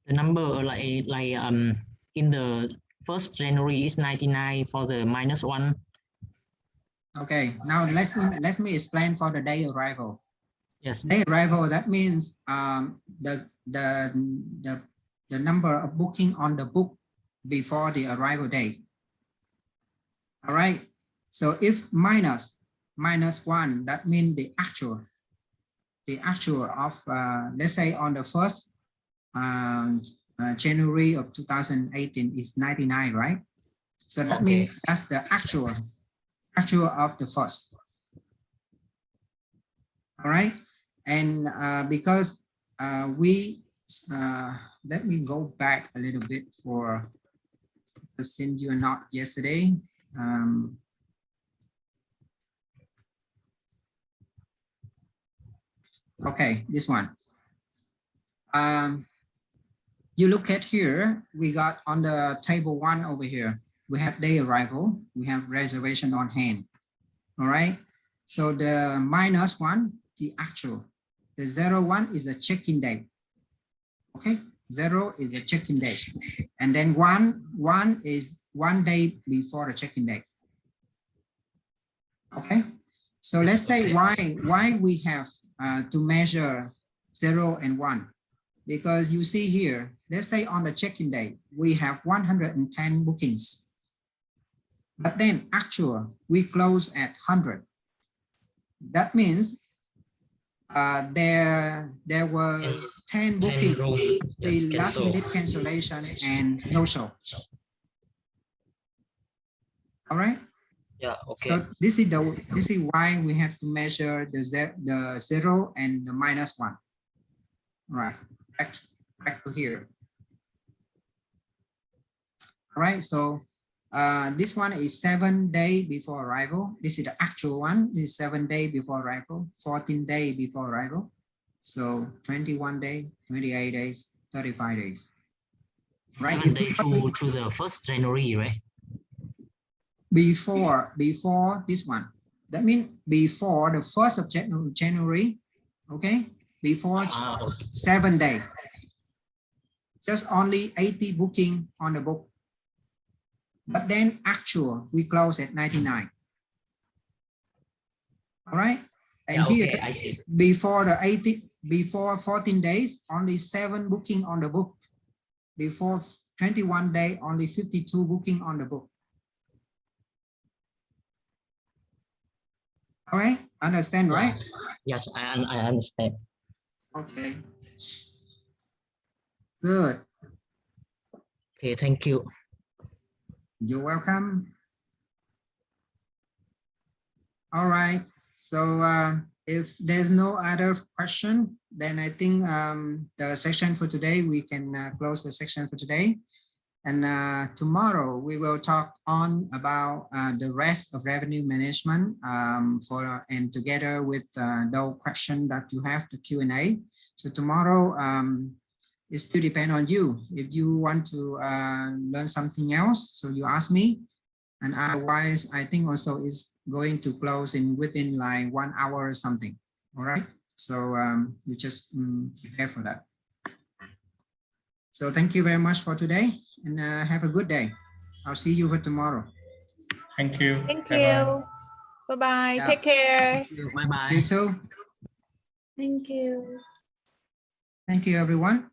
The number like in the 1st January is 99 for the -1. Okay, now let me explain for the day arrival. Yes. Day arrival, that means the number of booking on the book before the arrival date. All right. So if -1, that means the actual of let's say on the 1st January of 2018 is 99, right? So that means that's the actual of the 1st. All right. And because let me go back a little bit for since you're not yesterday. Okay, this one. You look at here, we got on the table 1 over here, we have day arrival, we have reservation on hand. All right. So the -1, the actual. The 0-1 is the check-in date. Okay, 0 is the check-in date. And then 1 is 1 day before the check-in date. Okay, so let's say why we have to measure 0 and 1. Because you see here, let's say on the check-in date, we have 110 bookings. But then actual, we close at 100. That means there was 10 bookings, the last minute cancellation and no show. All right. Yeah. Okay. So this is why we have to measure the 0 and the -1. All right. Back to here. All right. So this one is 7 days before arrival. This is the actual one. This is 7 days before arrival, 14 days before arrival. So 21 days, 28 days, 35 days. Right? 7 days through the 1st January, right? Before this one. That means before the 1st of January, okay? Before 7 days. Just only 80 booking on the book. But then actual, we close at 99. All right. And yeah, here, I see. Before 14 days, only 7 booking on the book. Before 21 days, only 52 booking on the book. All right, understand, right? Yes, I understand. Okay. Good. Okay, thank you. You're welcome. All right. So if there's no other question, then I think the section for today, we can close the section for today. And tomorrow we will talk on about the rest of revenue management and together with those questions that you have, the Q&A. So tomorrow it still depends on you. If you want to learn something else, so you ask me. And otherwise, I think also it's going to close within like 1 hour or something. All right. So you just prepare for that. So thank you very much for today and have a good day. I'll see you for tomorrow. Thank you. Thank Bye-bye. you. Bye-bye. Yeah. Take care. Bye bye. You too. Thank you. Thank you, everyone.